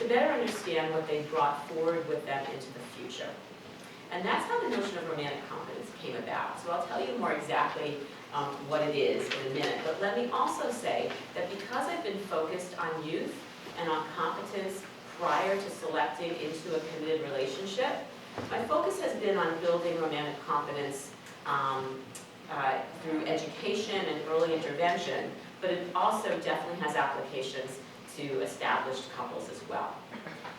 to better understand what they brought forward with them into the future. And that's how the notion of romantic competence came about. So I'll tell you more exactly what it is in a minute. But let me also say that because I've been focused on youth and on competence prior to selecting into a committed relationship, my focus has been on building romantic competence through education and early intervention, but it also definitely has applications to established couples as well.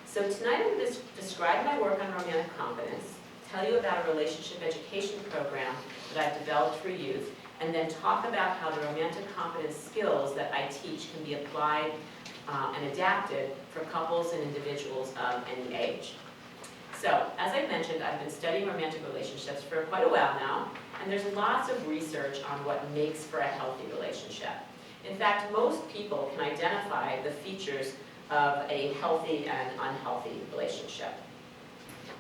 So tonight I'm going to describe my work on romantic competence, tell you about a relationship education program that I've developed for youth, and then talk about how the romantic competence skills that I teach can be applied and adapted for couples and individuals of any age. So, as I mentioned, I've been studying romantic relationships for quite a while now, and there's lots of research on what makes for a healthy relationship. In fact, most people can identify the features of a healthy and unhealthy relationship.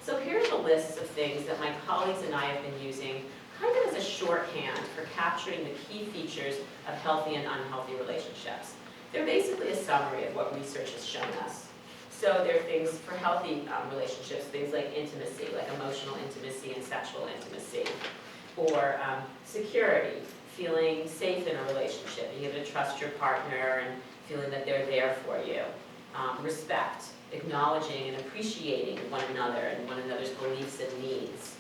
So here's a list of things that my colleagues and I have been using kind of as a shorthand for capturing the key features of healthy and unhealthy relationships. They're basically a summary of what research has shown us. So there are things for healthy relationships, things like intimacy, like emotional intimacy and sexual intimacy, or security, feeling safe in a relationship, being able to trust your partner and feeling that they're there for you. Respect, acknowledging and appreciating one another and one another's beliefs and needs.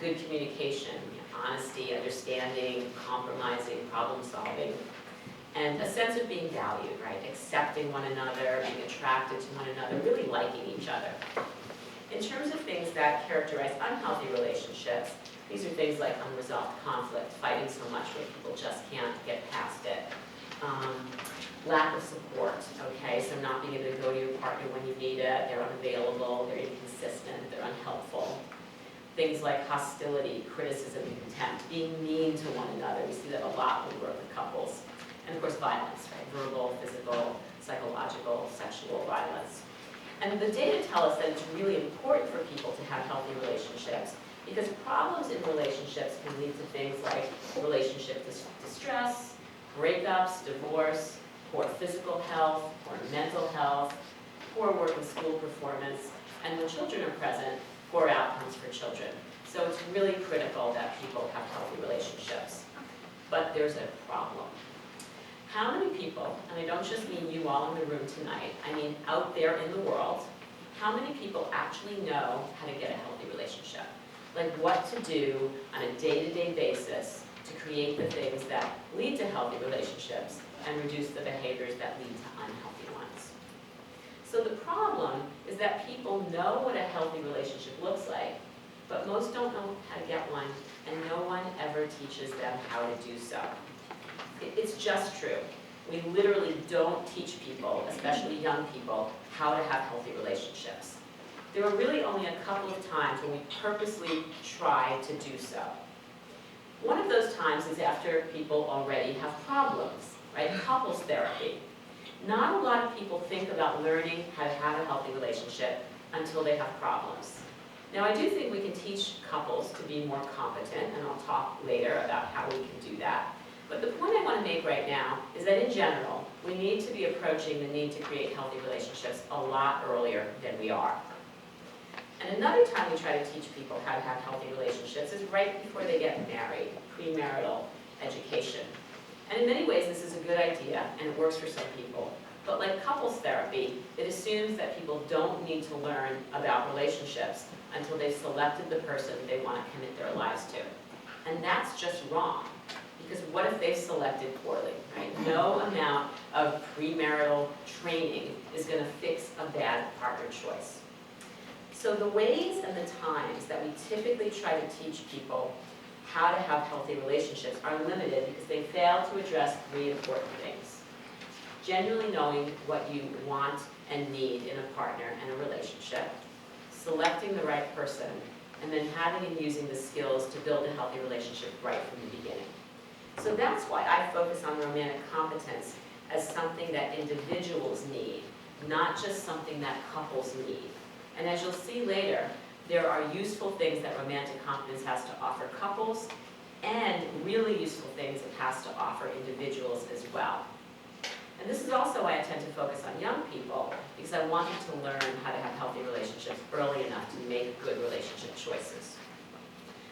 Good communication, honesty, understanding, compromising, problem solving. And a sense of being valued, right? Accepting one another, being attracted to one another, really liking each other. In terms of things that characterize unhealthy relationships, these are things like unresolved conflict, fighting so much where people just can't get past it. Lack of support, okay? So not being able to go to your partner when you need it, they're unavailable, they're inconsistent, they're unhelpful. Things like hostility, criticism, and contempt, being mean to one another. We see that a lot when we work with couples. And of course, violence, right? Verbal, physical, psychological, sexual violence. And the data tell us that it's really important for people to have healthy relationships because problems in relationships can lead to things like relationship distress, breakups, divorce, poor physical health, poor mental health, poor work and school performance, and when children are present, poor outcomes for children. So it's really critical that people have healthy relationships. But there's a problem. How many people, and I don't just mean you all in the room tonight, I mean out there in the world, how many people actually know how to get a healthy relationship? Like what to do on a day-to-day basis to create the things that lead to healthy relationships and reduce the behaviors that lead to unhealthy ones. So the problem is that people know what a healthy relationship looks like, but most don't know how to get one, and no one ever teaches them how to do so. It's just true. We literally don't teach people, especially young people, how to have healthy relationships. There are really only a couple of times when we purposely try to do so. One of those times is after people already have problems, right? Couples therapy. Not a lot of people think about learning how to have a healthy relationship until they have problems. Now, I do think we can teach couples to be more competent, and I'll talk later about how we can do that. But the point I want to make right now is that in general, we need to be approaching the need to create healthy relationships a lot earlier than we are. And another time we try to teach people how to have healthy relationships is right before they get married, premarital education. And in many ways, this is a good idea, and it works for some people. But like couples therapy, it assumes that people don't need to learn about relationships until they've selected the person they want to commit their lives to. And that's just wrong. Because what if they've selected poorly, right? No amount of premarital training is going to fix a bad partner choice. So the ways and the times that we typically try to teach people how to have healthy relationships are limited because they fail to address three important things. Genuinely knowing what you want and need in a partner and a relationship, selecting the right person, and then having and using the skills to build a healthy relationship right from the beginning. So that's why I focus on romantic competence as something that individuals need, not just something that couples need. And as you'll see later, there are useful things that romantic competence has to offer couples, and really useful things it has to offer individuals as well. And this is also why I tend to focus on young people, because I want them to learn how to have healthy relationships early enough to make good relationship choices.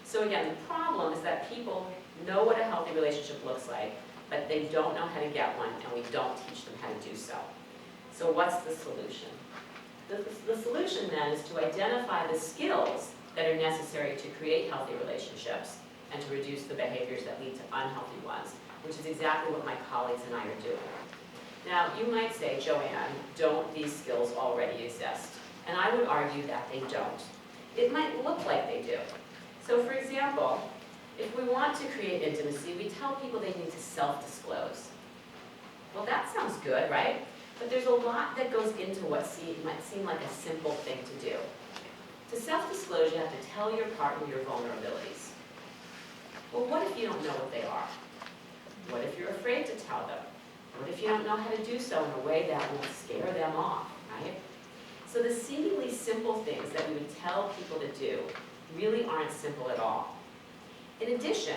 So again, the problem is that people know what a healthy relationship looks like, but they don't know how to get one, and we don't teach them how to do so. So what's the solution? The solution then is to identify the skills that are necessary to create healthy relationships and to reduce the behaviors that lead to unhealthy ones, which is exactly what my colleagues and I are doing. Now, you might say, Joanne, don't these skills already exist? And I would argue that they don't. It might look like they do. So for example, if we want to create intimacy, we tell people they need to self-disclose. Well, that sounds good, right? But there's a lot that goes into what might seem like a simple thing to do. To self-disclose, you have to tell your partner your vulnerabilities. Well, what if you don't know what they are? What if you're afraid to tell them? What if you don't know how to do so in a way that won't scare them off, right? So the seemingly simple things that we would tell people to do really aren't simple at all. In addition,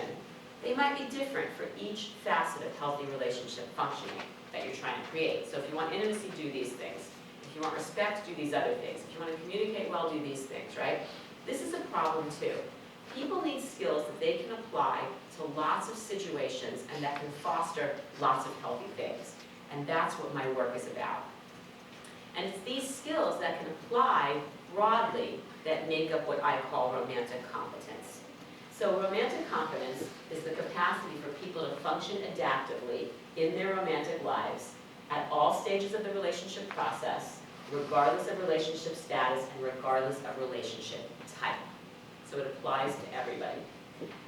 they might be different for each facet of healthy relationship functioning that you're trying to create. So if you want intimacy, do these things. If you want respect, do these other things. If you want to communicate well, do these things, right? This is a problem too. People need skills that they can apply to lots of situations and that can foster lots of healthy things. And that's what my work is about. And it's these skills that can apply broadly that make up what I call romantic competence. So romantic competence is the capacity for people to function adaptively in their romantic lives at all stages of the relationship process, regardless of relationship status and regardless of relationship type. So it applies to everybody.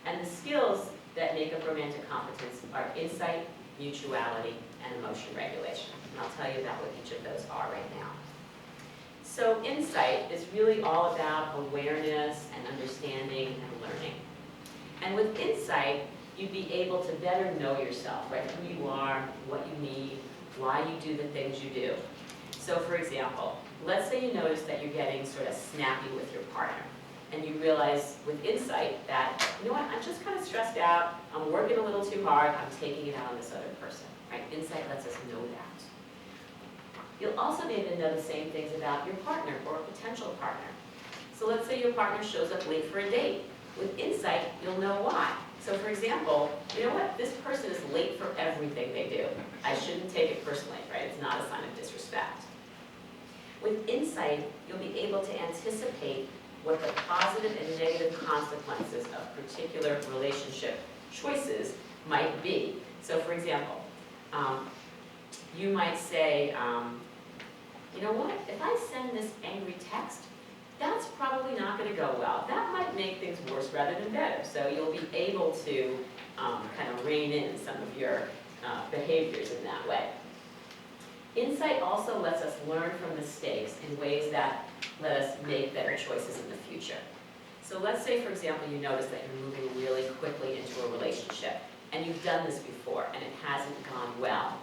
And the skills that make up romantic competence are insight, mutuality, and emotion regulation. And I'll tell you about what each of those are right now. So insight is really all about awareness and understanding and learning. And with insight, you'd be able to better know yourself, right? Who you are, what you need, why you do the things you do. So for example, let's say you notice that you're getting sort of snappy with your partner. And you realize with insight that, you know what, I'm just kind of stressed out, I'm working a little too hard, I'm taking it out on this other person, right? Insight lets us know that. You'll also be able to know the same things about your partner or a potential partner. So let's say your partner shows up late for a date. With insight, you'll know why. So for example, you know what, this person is late for everything they do. I shouldn't take it personally, right? It's not a sign of disrespect. With insight, you'll be able to anticipate what the positive and negative consequences of particular relationship choices might be. So for example, you might say, you know what, if I send this angry text, that's probably not going to go well. That might make things worse rather than better. So you'll be able to kind of rein in some of your behaviors in that way. Insight also lets us learn from mistakes in ways that let us make better choices in the future. So let's say, for example, you notice that you're moving really quickly into a relationship, and you've done this before, and it hasn't gone well.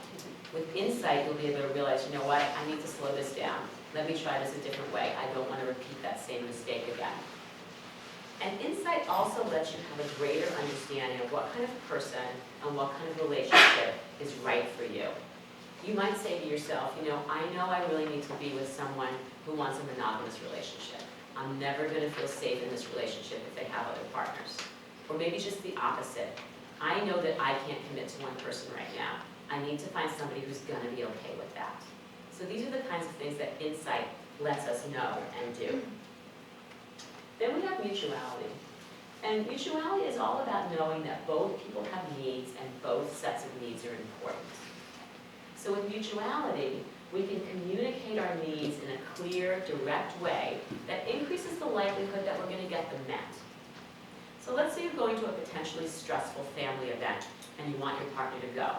With insight, you'll be able to realize, you know what, I need to slow this down. Let me try this a different way. I don't want to repeat that same mistake again. And insight also lets you have a greater understanding of what kind of person and what kind of relationship is right for you. You might say to yourself, you know I really need to be with someone who wants a monogamous relationship. I'm never going to feel safe in this relationship if they have other partners. Or maybe just the opposite. I know that I can't commit to one person right now. I need to find somebody who's going to be okay with that. So these are the kinds of things that insight lets us know and do. Then we have mutuality. And mutuality is all about knowing that both people have needs and both sets of needs are important. So with mutuality, we can communicate our needs in a clear, direct way that increases the likelihood that we're going to get them met. So let's say you're going to a potentially stressful family event and you want your partner to go.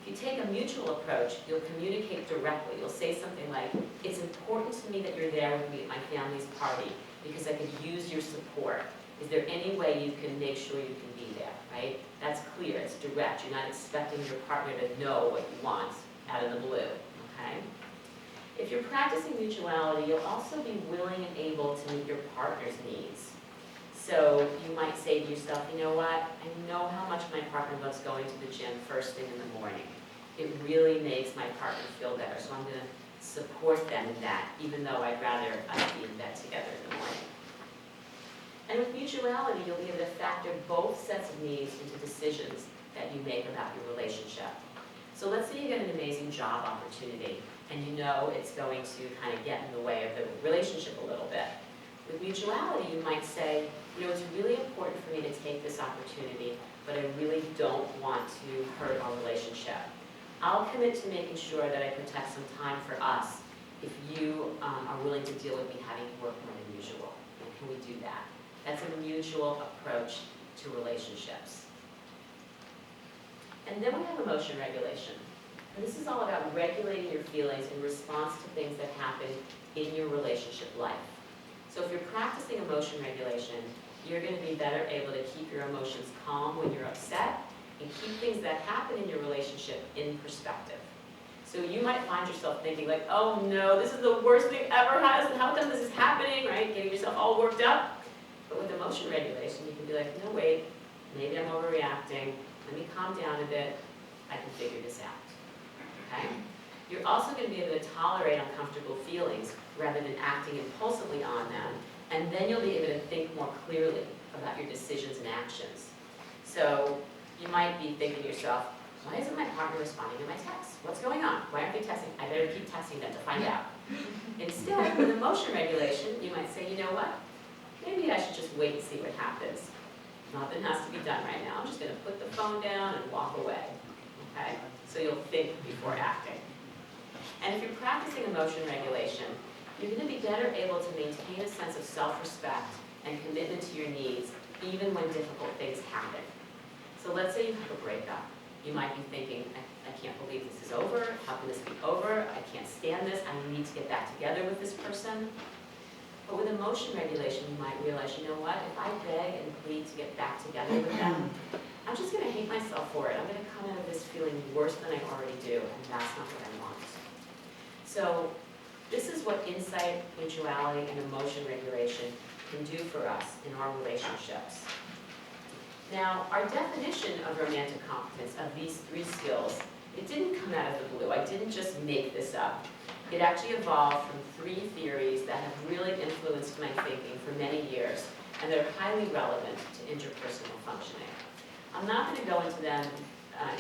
If you take a mutual approach, you'll communicate directly. You'll say something like, it's important to me that you're there with me at my family's party because I could use your support. Is there any way you can make sure you can be there, right? That's clear, it's direct. You're not expecting your partner to know what you want out of the blue, okay? If you're practicing mutuality, you'll also be willing and able to meet your partner's needs. So you might say to yourself, you know what, I know how much my partner loves going to the gym first thing in the morning. it really makes my partner feel better. So I'm going to support them in that, even though I'd rather us be in bed together in the morning. And with mutuality, you'll be able to factor both sets of needs into decisions that you make about your relationship. So let's say you get an amazing job opportunity, and you know it's going to kind of get in the way of the relationship a little bit. With mutuality, you might say, it's really important for me to take this opportunity, but I really don't want to hurt our relationship. I'll commit to making sure that I protect some time for us if you are willing to deal with me having to work more than usual. And can we do that? That's a mutual approach to relationships. And then we have emotion regulation. And this is all about regulating your feelings in response to things that happen in your relationship life. So if you're practicing emotion regulation, you're going to be better able to keep your emotions calm when you're upset and keep things that happen in your relationship in perspective. So you might find yourself thinking like, oh no, this is the worst thing ever, how come this is happening, right? Getting yourself all worked up. But with emotion regulation, you can be like, no wait, maybe I'm overreacting, let me calm down a bit, I can figure this out, okay? You're also going to be able to tolerate uncomfortable feelings rather than acting impulsively on them, and then you'll be able to think more clearly about your decisions and actions. So you might be thinking to yourself, why isn't my partner responding to my texts? What's going on? Why aren't they texting? I better keep texting them to find out. Instead, with emotion regulation, you might say, you know what? Maybe I should just wait and see what happens. Nothing has to be done right now. I'm just going to put the phone down and walk away. Okay? So you'll think before acting. And if you're practicing emotion regulation, you're going to be better able to maintain a sense of self-respect and commitment to your needs, even when difficult things happen. So let's say you have a breakup. You might be thinking, I can't believe this is over. How can this be over? I can't stand this. I need to get back together with this person. But with emotion regulation, you might realize, you know what? If I beg and plead to get back together with them, I'm just going to hate myself for it. I'm going to come out of this feeling worse than I already do, and that's not what I want. So this is what insight, mutuality, and emotion regulation can do for us in our relationships. Now, our definition of romantic competence, of these three skills, it didn't come out of the blue. I didn't just make this up. It actually evolved from three theories that have really influenced my thinking for many years, and they're highly relevant to interpersonal functioning. I'm not going to go into them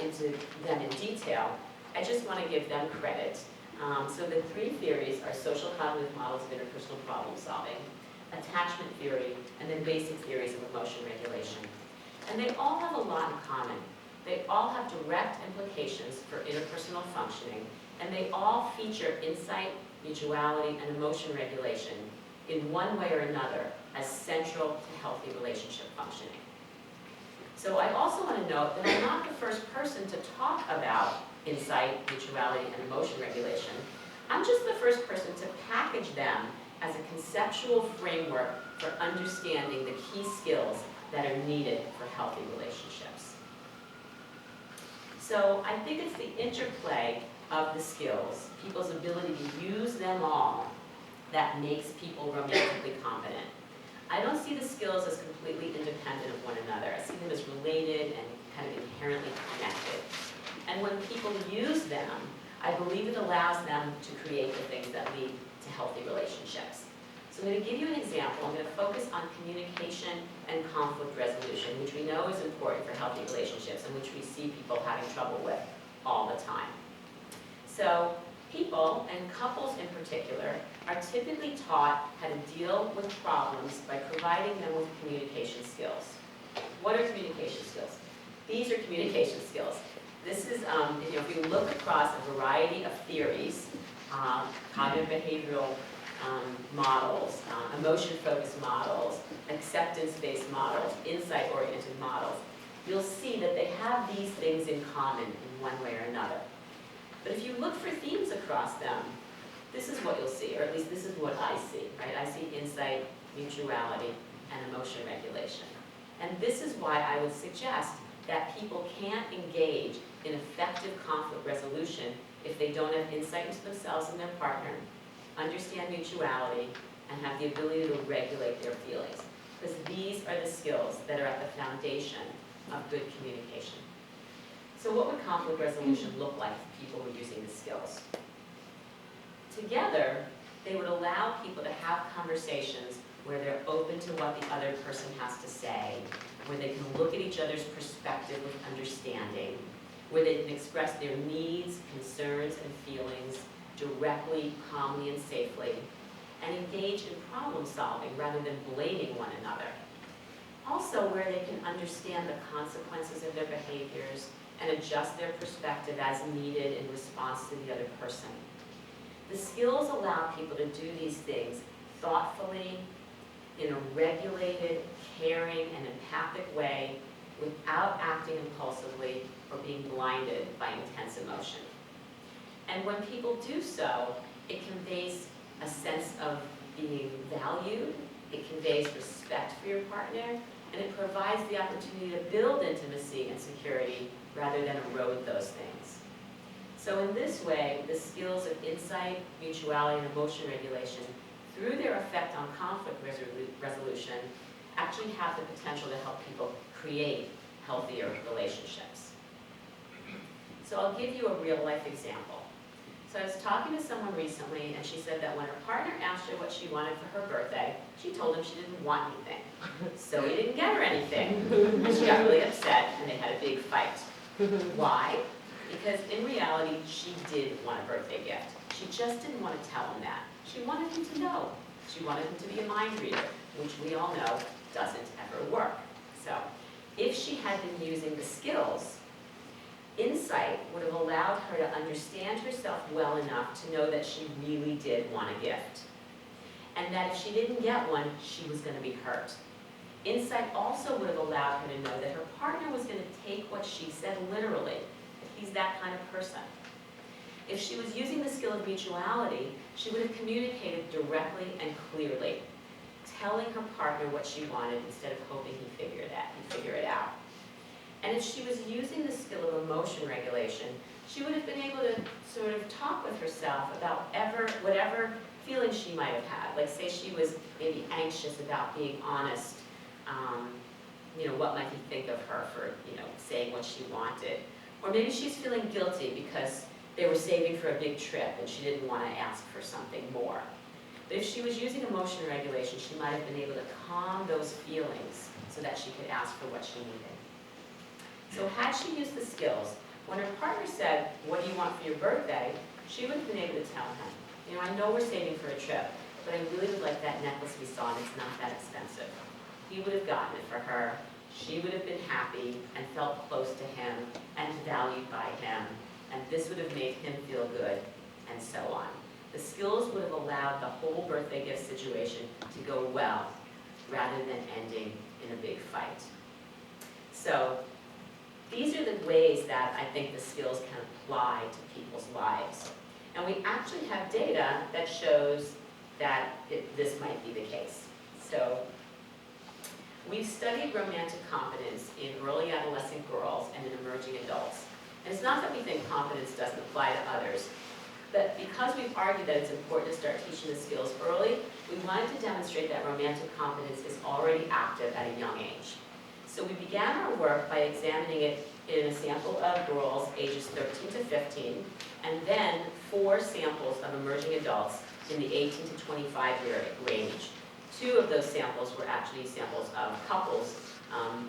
in detail. I just want to give them credit. So the three theories are social cognitive models of interpersonal problem solving, attachment theory, and then basic theories of emotion regulation. And they all have a lot in common. They all have direct implications for interpersonal functioning, and they all feature insight, mutuality, and emotion regulation in one way or another as central to healthy relationship functioning. So I also want to note that I'm not the first person to talk about insight, mutuality, and emotion regulation. I'm just the first person to package them as a conceptual framework for understanding the key skills that are needed for healthy relationships. So I think it's the interplay of the skills, people's ability to use them all, that makes people romantically competent. I don't see the skills as completely independent of one another. I see them as related and kind of inherently connected. And when people use them, I believe it allows them to create the things that lead to healthy relationships. So I'm going to give you an example. I'm going to focus on communication and conflict resolution, which we know is important for healthy relationships and which we see people having trouble with all the time. So people, and couples in particular, are typically taught how to deal with problems by providing them with communication skills. What are communication skills? These are communication skills. This is, if you look across a variety of theories, cognitive behavioral models, emotion-focused models, acceptance-based models, insight-oriented models, you'll see that they have these things in common in one way or another. But if you look for themes across them, this is what you'll see, or at least this is what I see, right? I see insight, mutuality, and emotion regulation. And this is why I would suggest that people can't engage in effective conflict resolution if they don't have insight into themselves and their partner, understand mutuality, and have the ability to regulate their feelings. Because these are the skills that are at the foundation of good communication. So what would conflict resolution look like if people were using the skills? Together, they would allow people to have conversations where they're open to what the other person has to say, where they can look at each other's perspective with understanding, where they can express their needs, concerns, and feelings directly, calmly, and safely, and engage in problem solving rather than blaming one another. Also, where they can understand the consequences of their behaviors and adjust their perspective as needed in response to the other person. The skills allow people to do these things thoughtfully, in a regulated, caring, and empathic way without acting impulsively or being blinded by intense emotion. And when people do so, it conveys a sense of being valued, it conveys respect for your partner, and it provides the opportunity to build intimacy and security rather than erode those things. So in this way, the skills of insight, mutuality, and emotion regulation, through their effect on conflict resolution, actually have the potential to help people create healthier relationships. So I'll give you a real-life example. So I was talking to someone recently, and she said that when her partner asked her what she wanted for her birthday, she told him she didn't want anything. So he didn't get her anything. She got really upset, and they had a big fight. Why? Because in reality, she did want a birthday gift. She just didn't want to tell him that. She wanted him to know. She wanted him to be a mind reader, which we all know doesn't ever work. So if she had been using the skills, insight would have allowed her to understand herself well enough to know that she really did want a gift. And that if she didn't get one, she was going to be hurt. Insight also would have allowed her to know that her partner was going to take what she said literally. He's that kind of person. If she was using the skill of mutuality, she would have communicated directly and clearly, telling her partner what she wanted instead of hoping he'd figure it out. And if she was using the skill of emotion regulation, she would have been able to sort of talk with herself about whatever feelings she might have had. Like say she was maybe anxious about being honest. What might he think of her for, saying what she wanted? Or maybe she's feeling guilty because they were saving for a big trip and she didn't want to ask for something more. But if she was using emotion regulation, she might have been able to calm those feelings so that she could ask for what she needed. So had she used the skills, when her partner said, "What do you want for your birthday?" she would have been able to tell him, "I know we're saving for a trip, but I really would like that necklace we saw and it's not that expensive." He would have gotten it for her. She would have been happy and felt close to him and valued by him. And this would have made him feel good, and so on. The skills would have allowed the whole birthday gift situation to go well, rather than ending in a big fight. So these are the ways that I think the skills can apply to people's lives. And we actually have data that shows that this might be the case. So we've studied romantic competence in early adolescent girls and in emerging adults. And it's not that we think competence doesn't apply to others, but because we've argued that it's important to start teaching the skills early, we wanted to demonstrate that romantic competence is already active at a young age. So we began our work by examining it in a sample of girls ages 13 to 15, and then 4 samples of emerging adults in the 18 to 25 year range. 2 of those samples were actually samples of couples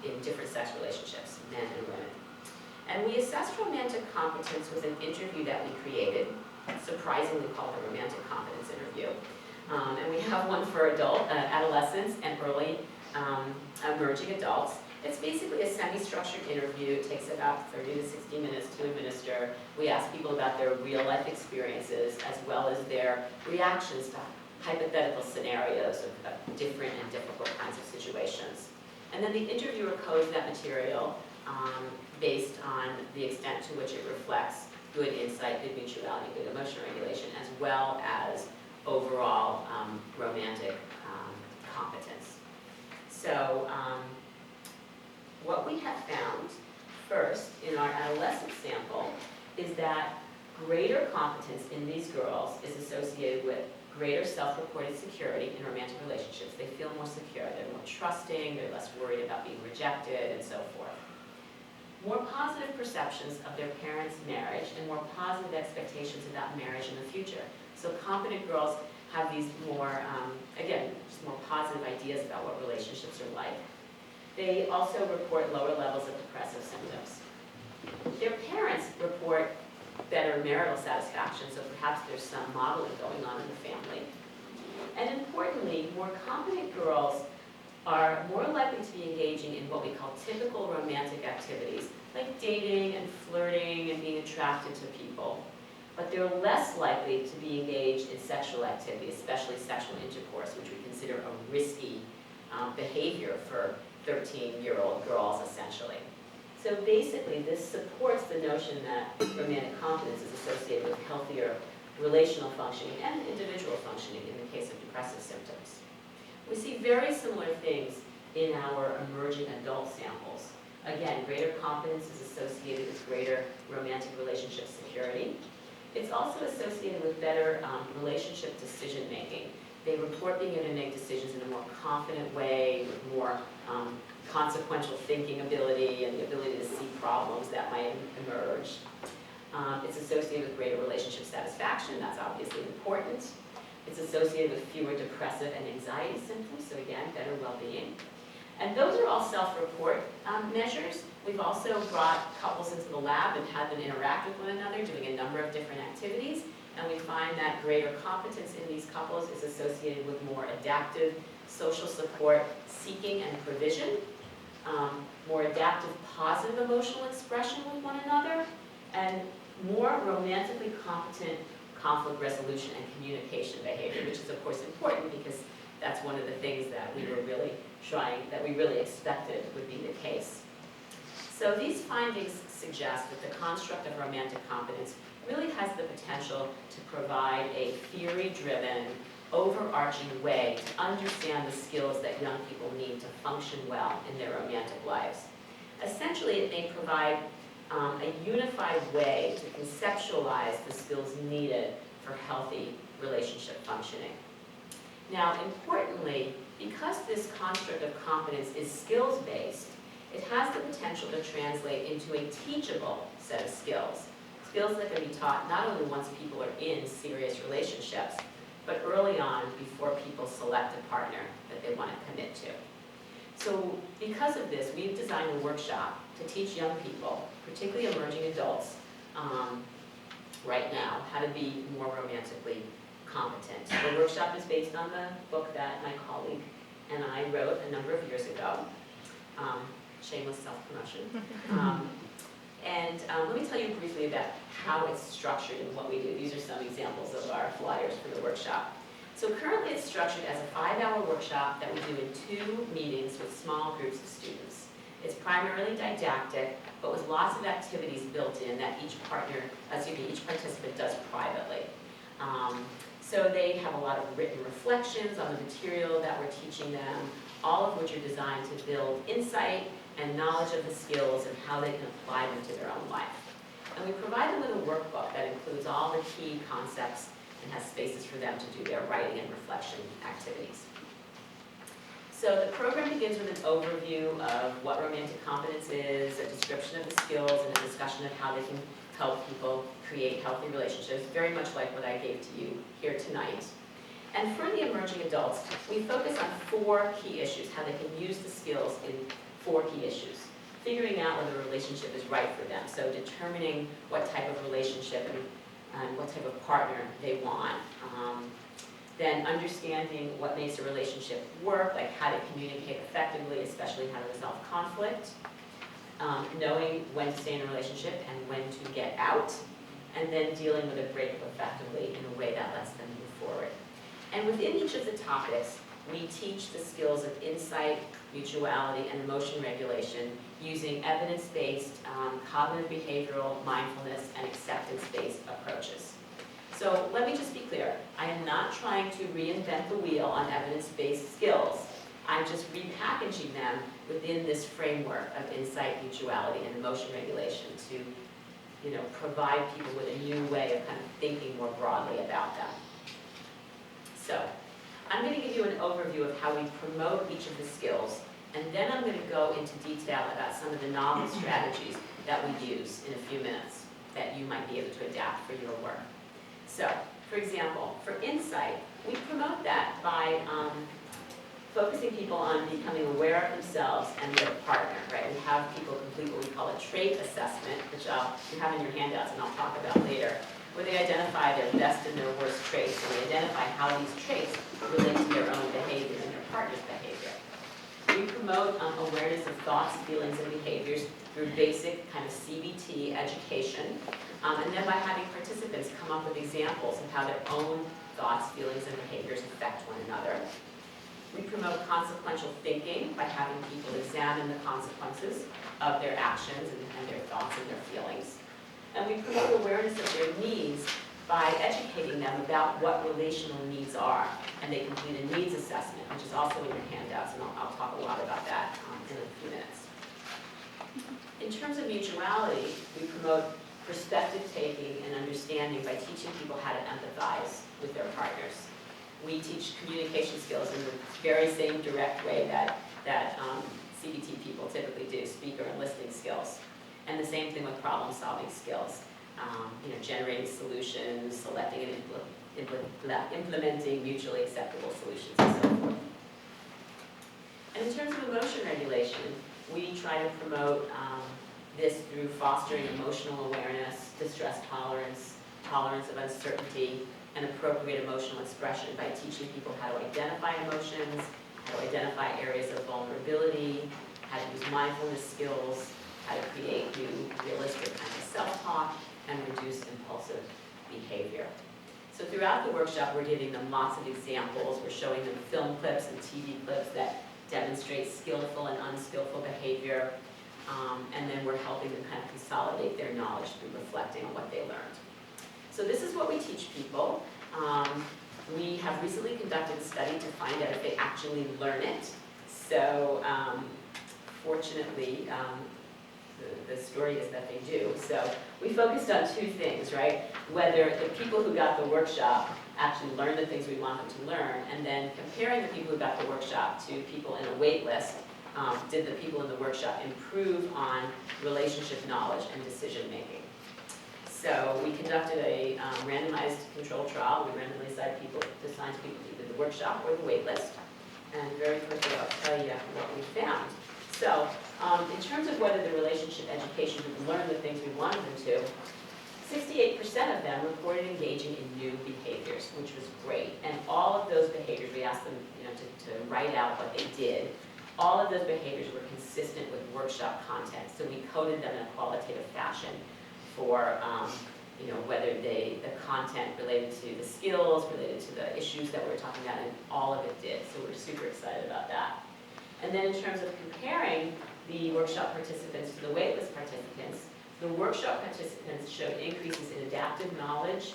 in different sex relationships, men and women. And we assessed romantic competence with an interview that we created, surprisingly called the Romantic Competence Interview. And we have one for adolescents and early emerging adults. It's basically a semi-structured interview. It takes about 30 to 60 minutes to administer. We ask people about their real-life experiences as well as their reactions to hypothetical scenarios of different and difficult kinds of situations. And then the interviewer codes that material based on the extent to which it reflects good insight, good mutuality, good emotion regulation, as well as overall romantic competence. So what we have found first in our adolescent sample is that greater competence in these girls is associated with greater self-reported security in romantic relationships. They feel more secure, they're more trusting, they're less worried about being rejected, and so forth. more positive perceptions of their parents' marriage and more positive expectations about marriage in the future. So competent girls have these more, again, just more positive ideas about what relationships are like. They also report lower levels of depressive symptoms. Their parents report better marital satisfaction, so perhaps there's some modeling going on in the family. And importantly, more competent girls are more likely to be engaging in what we call typical romantic activities, like dating and flirting and being attracted to people. But they're less likely to be engaged in sexual activity, especially sexual intercourse, which we consider a risky behavior for 13-year-old girls, essentially. So basically, this supports the notion that romantic competence is associated with healthier relational functioning and individual functioning in the case of depressive symptoms. We see very similar things in our emerging adult samples. Again, greater competence is associated with greater romantic relationship security. It's also associated with better relationship decision-making. They report being able to make decisions in a more confident way, with more consequential thinking ability and the ability to see problems that might emerge. It's associated with greater relationship satisfaction. That's obviously important. It's associated with fewer depressive and anxiety symptoms, so again, better well-being. And those are all self-report measures. We've also brought couples into the lab and had them interact with one another, doing a number of different activities. And we find that greater competence in these couples is associated with more adaptive social support seeking and provision, more adaptive positive emotional expression with one another, and more romantically competent conflict resolution and communication behavior, which is of course important because that's one of the things that we were really that we really expected would be the case. So these findings suggest that the construct of romantic competence really has the potential to provide a theory-driven, overarching way to understand the skills that young people need to function well in their romantic lives. Essentially, it may provide a unified way to conceptualize the skills needed for healthy relationship functioning. Now, importantly, because this construct of competence is skills-based, it has the potential to translate into a teachable set of skills. Skills that can be taught not only once people are in serious relationships, but early on before people select a partner that they want to commit to. So because of this, we've designed a workshop to teach young people, particularly emerging adults, right now, how to be more romantically competent. The workshop is based on the book that my colleague and I wrote a number of years ago, shameless self-promotion. Let me tell you briefly about how it's structured and what we do. These are some examples of our flyers for the workshop. So currently it's structured as a 5-hour workshop that we do in 2 meetings with small groups of students. It's primarily didactic, but with lots of activities built in that each participant does privately. So they have a lot of written reflections on the material that we're teaching them, all of which are designed to build insight and knowledge of the skills and how they can apply them to their own life. And we provide them with a workbook that includes all the key concepts and has spaces for them to do their writing and reflection activities. So the program begins with an overview of what romantic competence is, a description of the skills, and a discussion of how they can help people create healthy relationships, very much like what I gave to you here tonight. And for the emerging adults, we focus on 4 key issues, how they can use the skills in 4 key issues. Figuring out whether a relationship is right for them, so determining what type of relationship and what type of partner they want. Then understanding what makes a relationship work, like how to communicate effectively, especially how to resolve conflict. Knowing when to stay in a relationship and when to get out, and then dealing with a breakup effectively in a way that lets them move forward. And within each of the topics, we teach the skills of insight, mutuality, and emotion regulation using evidence-based, cognitive behavioral, mindfulness, and acceptance-based approaches. So let me just be clear. I am not trying to reinvent the wheel on evidence-based skills. I'm just repackaging them within this framework of insight, mutuality, and emotion regulation to, provide people with a new way of kind of thinking more broadly about them. So I'm going to give you an overview of how we promote each of the skills And then I'm going to go into detail about some of the novel strategies that we use in a few minutes that you might be able to adapt for your work. So, for example, for insight, we promote that by focusing people on becoming aware of themselves and their partner, right? We have people complete what we call a trait assessment, which you have in your handouts and I'll talk about later, where they identify their best and their worst traits, and they identify how these traits relate to their own behavior and their partner's behavior. We promote awareness of thoughts, feelings, and behaviors through basic kind of CBT education, and then by having participants come up with examples of how their own thoughts, feelings, and behaviors affect one another. We promote consequential thinking by having people examine the consequences of their actions and their thoughts and their feelings. And we promote awareness of their needs by educating them about what relational needs are. And they complete a needs assessment, which is also in your handouts, and I'll talk a lot about that in a few minutes. In terms of mutuality, we promote perspective taking and understanding by teaching people how to empathize with their partners. We teach communication skills in the very same direct way that CBT people typically do, speaker and listening skills. And the same thing with problem-solving skills, generating solutions, selecting and implementing mutually acceptable solutions, and so forth. And in terms of emotion regulation, we try to promote this through fostering emotional awareness, distress tolerance, tolerance of uncertainty, and appropriate emotional expression by teaching people how to identify emotions, how to identify areas of vulnerability, how to use mindfulness skills, how to create new realistic kind of self-talk, and reduce impulsive behavior. So throughout the workshop, we're giving them lots of examples. We're showing them film clips and TV clips that demonstrate skillful and unskillful behavior, and then we're helping them kind of consolidate their knowledge through reflecting on what they learned. So this is what we teach people. We have recently conducted a study to find out if they actually learn it. So fortunately, the story is that they do. So we focused on two things, right? Whether the people who got the workshop actually learned the things we want them to learn, and then comparing the people who got the workshop to people in a wait list, did the people in the workshop improve on relationship knowledge and decision making? So we conducted a randomized controlled trial. We randomly assigned people to either the workshop or the wait list. And very quickly I'll tell you what we found. So in terms of whether the relationship education would learn the things we wanted them to, 68% of them reported engaging in new behaviors, which was great. And all of those behaviors, we asked them to write out what they did. All of those behaviors were consistent with workshop content. So we coded them in a qualitative fashion for whether the content related to the skills, related to the issues that we were talking about, and all of it did. So we're super excited about that. And then in terms of comparing the workshop participants to the waitlist participants, the workshop participants showed increases in adaptive knowledge,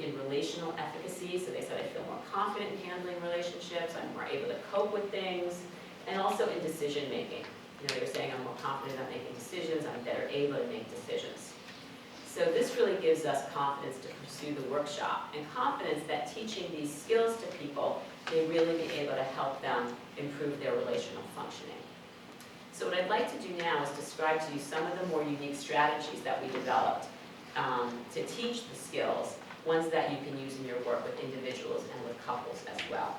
in relational efficacy, so they said, I feel more confident in handling relationships, I'm more able to cope with things, and also in decision making. They were saying, I'm more confident about making decisions, I'm better able to make decisions. So this really gives us confidence to pursue the workshop, and confidence that teaching these skills to people, they really be able to help them improve their relational functioning. So what I'd like to do now is describe to you some of the more unique strategies that we developed to teach the skills, ones that you can use in your work with individuals and with couples as well.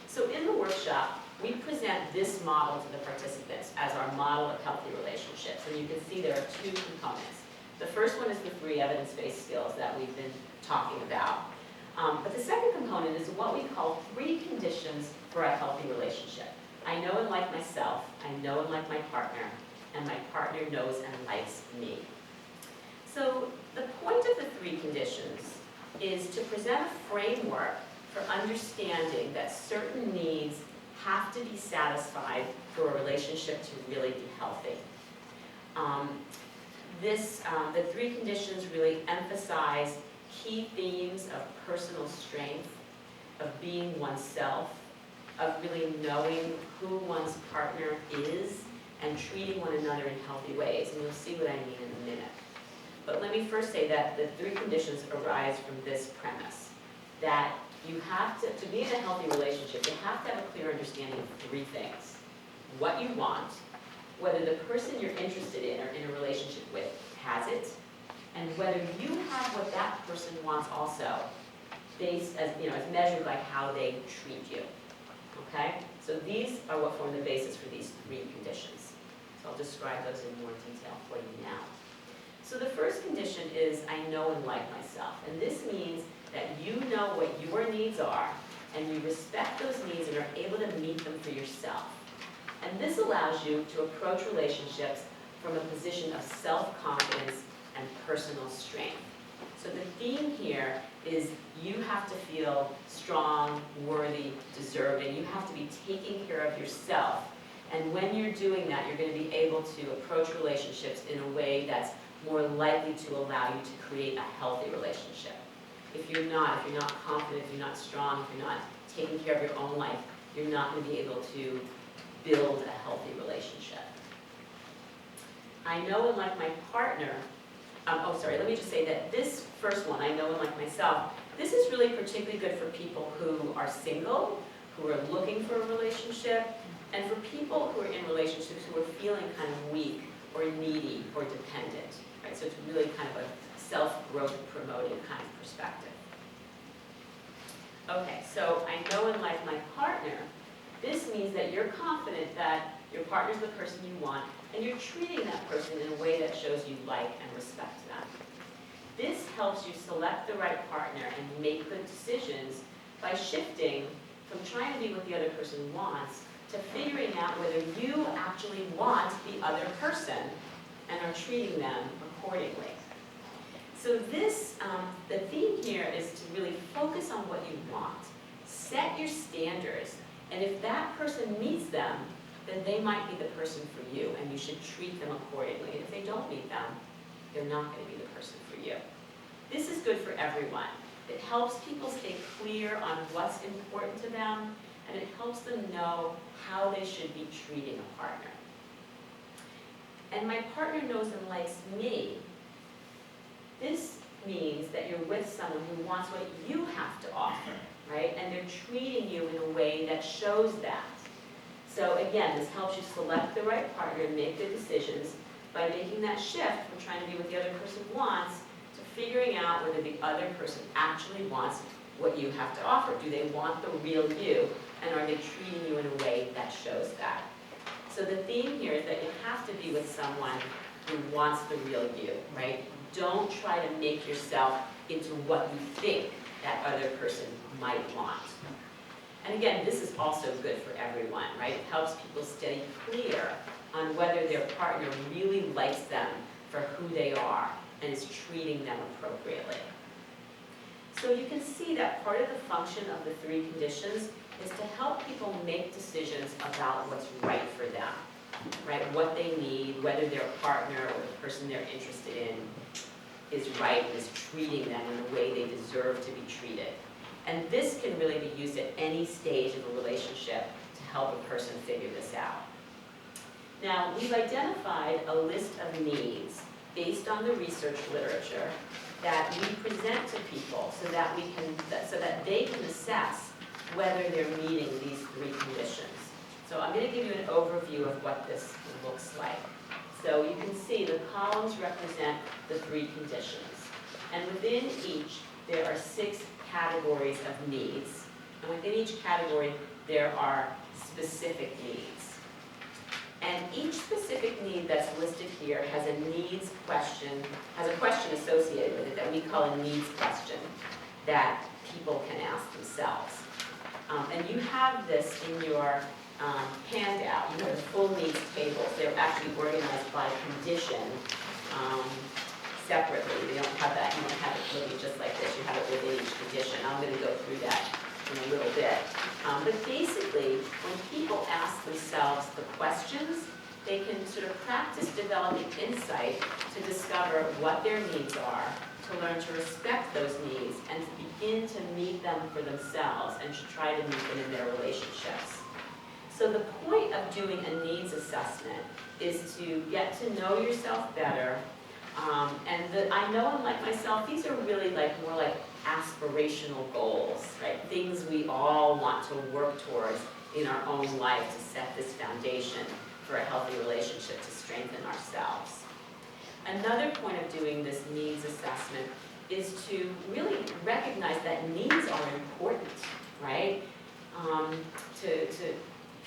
So in the workshop, we present this model to the participants as our model of healthy relationships. And you can see there are two components. The first one is the 3 evidence-based skills that we've been talking about. But the second component is what we call 3 conditions for a healthy relationship. I know and like myself, I know and like my partner, and my partner knows and likes me. So the point of the 3 conditions is to present a framework for understanding that certain needs have to be satisfied for a relationship to really be healthy. The 3 conditions really emphasize key themes of personal strength, of being oneself, of really knowing who one's partner is, and treating one another in healthy ways. And you'll see what I mean in a minute. But let me first say that the 3 conditions arise from this premise, that you have to be in a healthy relationship, you have to have a clear understanding of three things. What you want, whether the person you're interested in or in a relationship with has it, and whether you have what that person wants also, based as measured by how they treat you. Okay? So these are what form the basis for these three conditions. So I'll describe those in more detail for you now. So the first condition is I know and like myself. And this means that you know what your needs are, and you respect those needs and are able to meet them for yourself. And this allows you to approach relationships from a position of self-confidence and personal strength. So the theme here is you have to feel strong, worthy, deserving. You have to be taking care of yourself. And when you're doing that, you're going to be able to approach relationships in a way that's more likely to allow you to create a healthy relationship. If you're not confident, if you're not strong, if you're not taking care of your own life, you're not going to be able to build a healthy relationship. I know and like my partner, let me just say that this first one, I know and like myself, this is really particularly good for people who are single, who are looking for a relationship, and for people who are in relationships who are feeling kind of weak or needy or dependent. Right? So it's really kind of a self-growth promoting kind of perspective. Okay, so I know and like my partner. This means that you're confident that your partner's the person you want, and you're treating that person in a way that shows you like and respect them. This helps you select the right partner and make good decisions by shifting from trying to be what the other person wants to figuring out whether you actually want the other person and are treating them accordingly. So this, the theme here is to really focus on what you want. Set your standards, and if that person meets them, then they might be the person for you, and you should treat them accordingly. And if they don't meet them, they're not going to be the person for you. This is good for everyone. It helps people stay clear on what's important to them, and it helps them know how they should be treating a partner. And my partner knows and likes me. This means that you're with someone who wants what you have to offer, right? And they're treating you in a way that shows that. So again, this helps you select the right partner and make good decisions by making that shift from trying to be what the other person wants to figuring out whether the other person actually wants what you have to offer. Do they want the real you? And are they treating you in a way that shows that? So the theme here is that you have to be with someone who wants the real you, right? Don't try to make yourself into what you think that other person might want. And again, this is also good for everyone, right? It helps people stay clear on whether their partner really likes them for who they are and is treating them appropriately. So you can see that part of the function of the three conditions is to help people make decisions about what's right for them, right? What they need, whether their partner or the person they're interested in is right and is treating them in the way they deserve to be treated. And this can really be used at any stage of a relationship to help a person figure this out. Now, we've identified a list of needs based on the research literature that we present to people so that they can assess whether they're meeting these three conditions. So I'm going to give you an overview of what this looks like. So you can see the columns represent the three conditions. And within each, there are 6 categories of needs. And within each category, there are specific needs. And each specific need that's listed here has a needs question, has a question associated with it that we call a needs question that people can ask themselves. And you have this in your handout. You have the full needs tables. They're actually organized by condition separately. You don't have that. You don't have it looking just like this. You have it within each condition. I'm going to go through that in a little bit. But basically, when people ask themselves the questions, they can sort of practice developing insight to discover what their needs are, to learn to respect those needs, and to begin to meet them for themselves and to try to meet them in their relationships. So the point of doing a needs assessment is to get to know yourself better, I know and like myself, these are really more like aspirational goals, right? Things we all want to work towards in our own life to set this foundation for a healthy relationship to strengthen ourselves. Another point of doing this needs assessment is to really recognize that needs are important, right?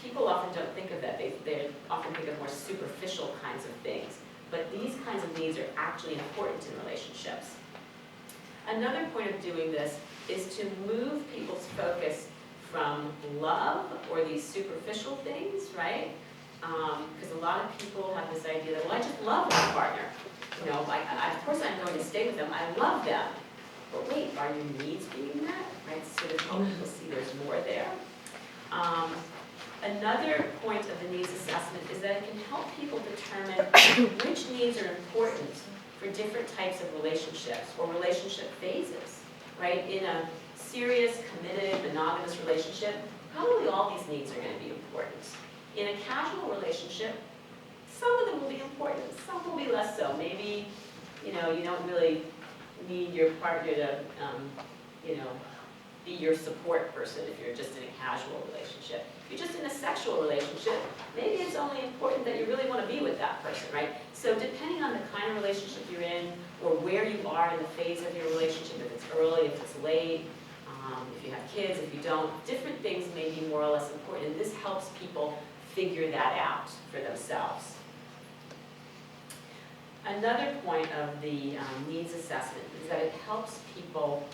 People often don't think of that. They often think of more superficial kinds of things. But these kinds of needs are actually important in relationships. Another point of doing this is to move people's focus from love or these superficial things, right? Because a lot of people have this idea that, well, I just love my partner. Of course I'm going to stay with them. I love them. But wait, are your needs being met? Right? So that people see there's more there. Another point of the needs assessment is that it can help people determine which needs are important for different types of relationships or relationship phases, right? In a serious, committed, monogamous relationship, probably all these needs are going to be important. In a casual relationship, some of them will be important, some will be less so. Maybe, you don't really need your partner to, be your support person if you're just in a casual relationship. If you're just in a sexual relationship, maybe it's only important that you really want to be with that person, right? So depending on the kind of relationship you're in, or where you are in the phase of your relationship, if it's early, if it's late, if you have kids, if you don't, different things may be more or less important, and this helps people figure that out for themselves. Another point of the needs assessment is that it helps people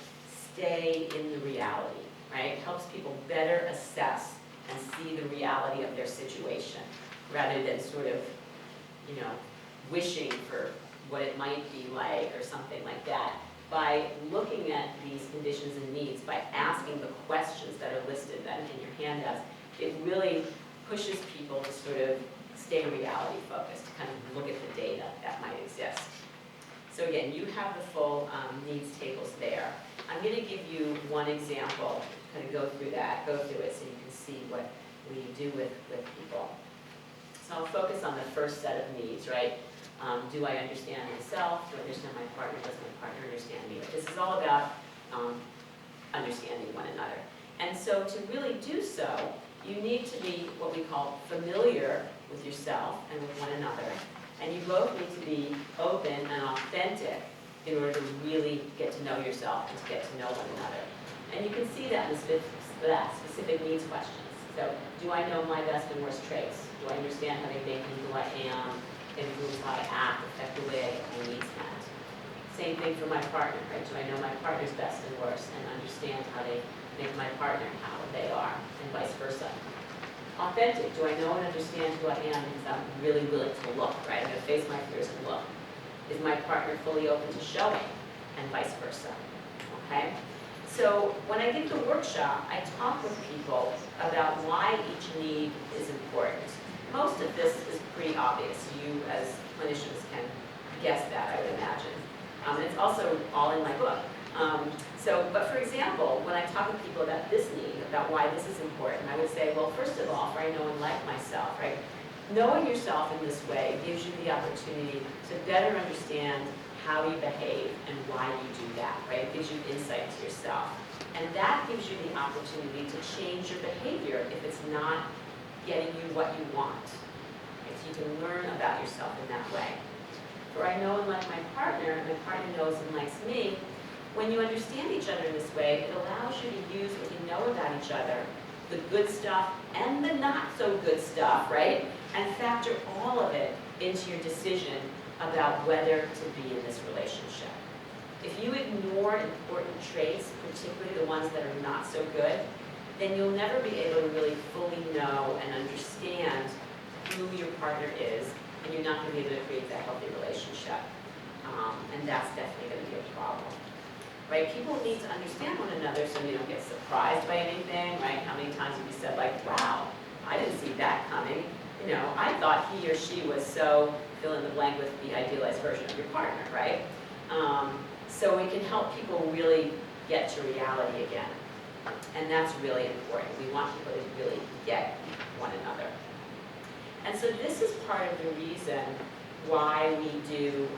stay in the reality, right? It helps people better assess and see the reality of their situation, rather than sort of, wishing for what it might be like or something like that. By looking at these conditions and needs, by asking the questions that are listed in your handouts, it really pushes people to sort of stay reality focused, to kind of look at the data that might exist. So again, you have the full needs tables there. I'm going to give you one example, kind of go through it so you can see what we do with people. So I'll focus on the first set of needs, right? Do I understand myself? Do I understand my partner? Does my partner understand me? This is all about understanding one another. And so to really do so, you need to be what we call familiar with yourself and with one another. And you both need to be open and authentic in order to really get to know yourself and to get to know one another. And you can see that in the specific needs questions. So, do I know my best and worst traits? Do I understand how they make me who I am, influence how I act, affect the way I get my needs met? Same thing for my partner, right? Do I know my partner's best and worst and understand how they make my partner how they are, and vice versa? Authentic, do I know and understand who I am because I'm really willing to look, right? I'm going to face my fears and look. Is my partner fully open to showing, and vice versa, okay? So when I give the workshop, I talk with people about why each need is important. Most of this is pretty obvious. You as clinicians can guess that, I would imagine. And it's also all in my book. But for example, when I talk with people about this need, about why this is important, I would say, well, first of all, for I know and like myself, right? Knowing yourself in this way gives you the opportunity to better understand how you behave and why you do that, right? It gives you insight into yourself. And that gives you the opportunity to change your behavior if it's not getting you what you want. Okay, so you can learn about yourself in that way. For I know and like my partner knows and likes me. When you understand each other in this way, it allows you to use what you know about each other, the good stuff and the not so good stuff, right? And factor all of it into your decision about whether to be in this relationship. If you ignore important traits, particularly the ones that are not so good, then you'll never be able to really fully know and understand who your partner is, and you're not going to be able to create that healthy relationship. And that's definitely going to be a problem. Right? People need to understand one another so you don't get surprised by anything, right? How many times have you said, like, wow, I didn't see that coming. I thought he or she was so, fill in the blank with the idealized version of your partner, right? So we can help people really get to reality again. And that's really important. We want people to really get one another. And so this is part of the reason why we do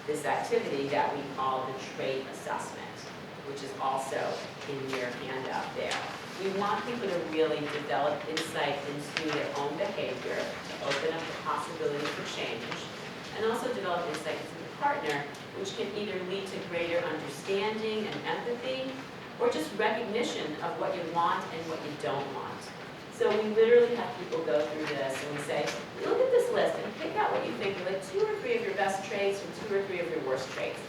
this activity that we call the trait assessment, which is also in your handout there. We want people to really develop insight into their own behavior, to open up the possibility for change, and also develop insight into the partner, which can either lead to greater understanding and empathy, or just recognition of what you want and what you don't want. So we literally have people go through this and we say, look at this list and pick out what you think are like 2 or 3 of your best traits and 2 or 3 of your worst traits.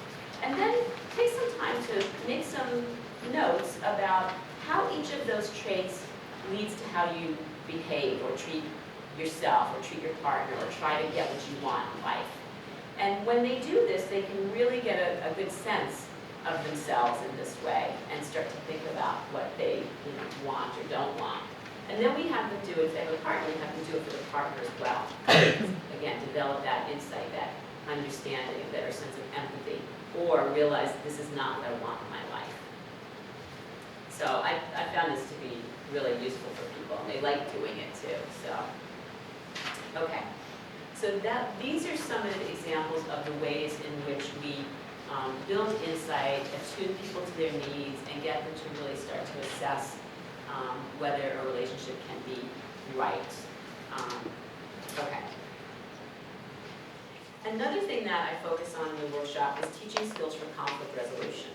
And then take some time to make some notes about how each of those traits leads to how you behave or treat yourself or treat your partner or try to get what you want in life. And when they do this, they can really get a good sense of themselves in this way and start to think about what they want or don't want. And then we have them do it, if they have a partner, we have them do it for the partner as well. Again, develop that insight, that understanding, a better sense of empathy, or realize this is not what I want in my life. So I found this to be really useful for people, and they like doing it too. So, okay. So these are some of the examples of the ways in which we build insight, attune people to their needs, and get them to really start to assess whether a relationship can be right. Okay. Another thing that I focus on in the workshop is teaching skills for conflict resolution.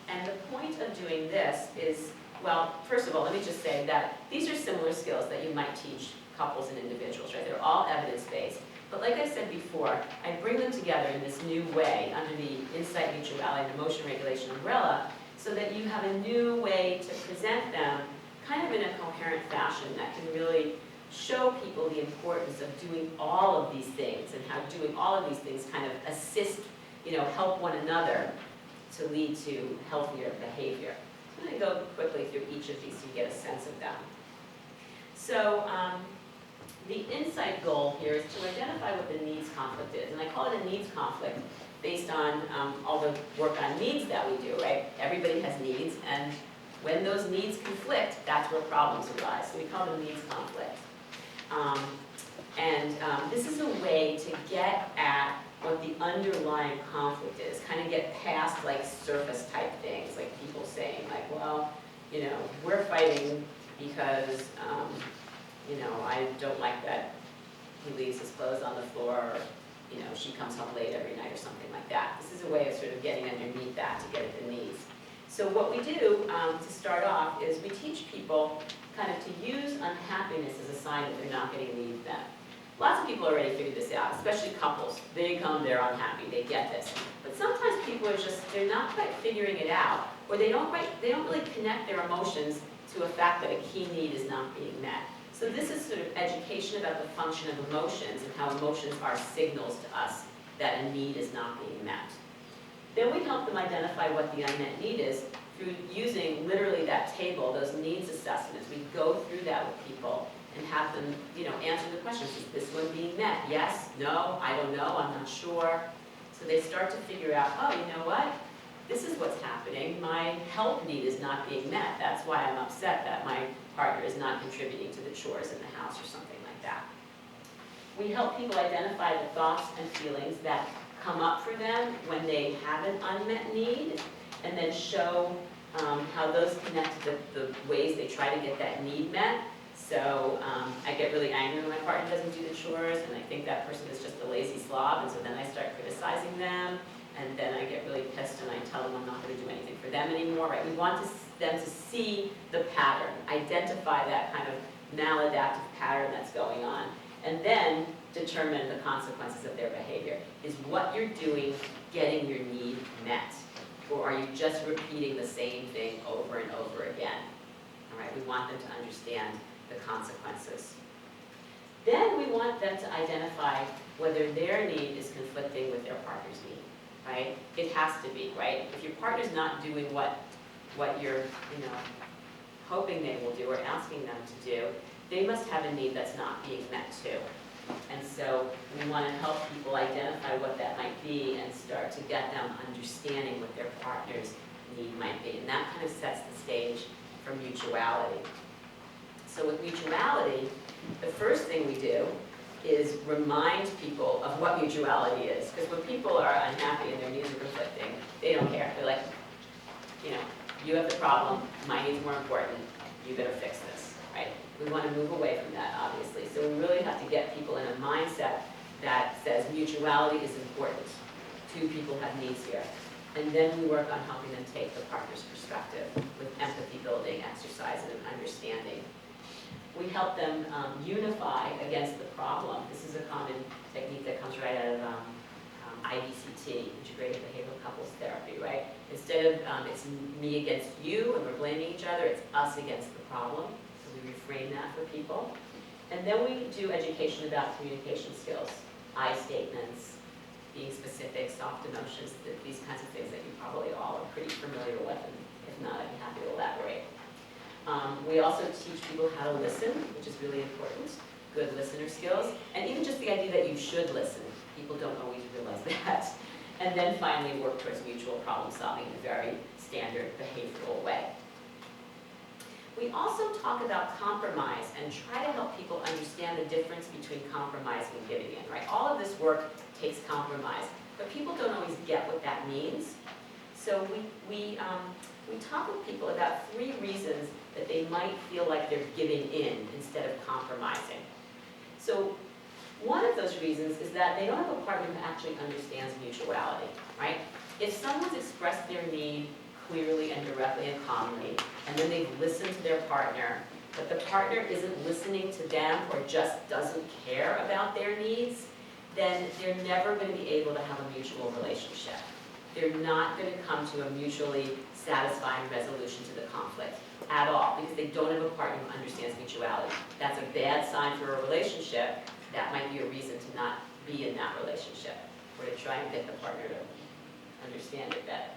And the point of doing this is, well, first of all, let me just say that these are similar skills that you might teach couples and individuals, right? They're all evidence-based. But like I said before, I bring them together in this new way under the insight, mutuality, and emotion regulation umbrella so that you have a new way to present them kind of in a coherent fashion that can really show people the importance of doing all of these things and how doing all of these things kind of assist, help one another to lead to healthier behavior. I'm going to go quickly through each of these so you get a sense of them. So the insight goal here is to identify what the needs conflict is. And I call it a needs conflict based on all the work on needs that we do, right? Everybody has needs, and when those needs conflict, that's where problems arise. So we call them needs conflict. This is a way to get at what the underlying conflict is, kind of get past like surface type things, like people saying like, well, we're fighting because, I don't like that he leaves his clothes on the floor, or, she comes home late every night or something like that. This is a way of sort of getting underneath that to get at the needs. So what we do to start off is we teach people kind of to use unhappiness as a sign that they're not getting needs met. Lots of people already figured this out, especially couples. They come, they're unhappy, they get this. But sometimes people are they're not quite figuring it out, or they don't really connect their emotions to a fact that a key need is not being met. So this is sort of education about the function of emotions and how emotions are signals to us that a need is not being met. Then we help them identify what the unmet need is through using literally that table, those needs assessments. We go through that with people and have them, answer the questions. Is this one being met? Yes? No? I don't know? I'm not sure. So they start to figure out, oh, you know what? This is what's happening. My help need is not being met. That's why I'm upset that my partner is not contributing to the chores in the house or something like that. We help people identify the thoughts and feelings that come up for them when they have an unmet need, and then show how those connect to the ways they try to get that need met. So I get really angry when my partner doesn't do the chores, and I think that person is just a lazy slob, and so then I start criticizing them, and then I get really pissed and I tell them I'm not going to do anything for them anymore, right? We want them to see the pattern, identify that kind of maladaptive pattern that's going on, and then determine the consequences of their behavior. Is what you're doing getting your need met? Or are you just repeating the same thing over and over again? All right, we want them to understand the consequences. Then we want them to identify whether their need is conflicting with their partner's need, right? It has to be, right? If your partner's not doing what you're, hoping they will do or asking them to do, they must have a need that's not being met too. And so we want to help people identify what that might be and start to get them understanding what their partner's need might be. And that kind of sets the stage for mutuality. So with mutuality, the first thing we do is remind people of what mutuality is. Because when people are unhappy and their needs are conflicting, they don't care. They're like, you know, you have the problem, my needs more important, you better fix this, right? We want to move away from that, obviously. So we really have to get people in a mindset that says mutuality is important. Two people have needs here. And then we work on helping them take the partner's perspective with empathy building exercise and understanding. We help them unify against the problem. This is a common technique that comes right out of IBCT, Integrated Behavioral Couples Therapy, right? Instead of it's me against you and we're blaming each other, it's us against the problem. So we reframe that for people. And then we do education about communication skills, I statements, being specific, soft emotions, these kinds of things that you probably all are pretty familiar with, and if not, I'd be happy to elaborate. We also teach people how to listen, which is really important, good listener skills, and even just the idea that you should listen. People don't always realize that. And then finally work towards mutual problem solving in a very standard behavioral way. We also talk about compromise and try to help people understand the difference between compromise and giving in, right? All of this work takes compromise, but people don't always get what that means. So we talk with people about 3 reasons that they might feel like they're giving in instead of compromising. So one of those reasons is that they don't have a partner who actually understands mutuality, right? If someone's expressed their need clearly and directly and calmly, and then they've listened to their partner, but the partner isn't listening to them or just doesn't care about their needs, then they're never going to be able to have a mutual relationship. They're not going to come to a mutually satisfying resolution to the conflict at all, because they don't have a partner who understands mutuality. That's a bad sign for a relationship. That might be a reason to not be in that relationship, or to try and get the partner to understand it better.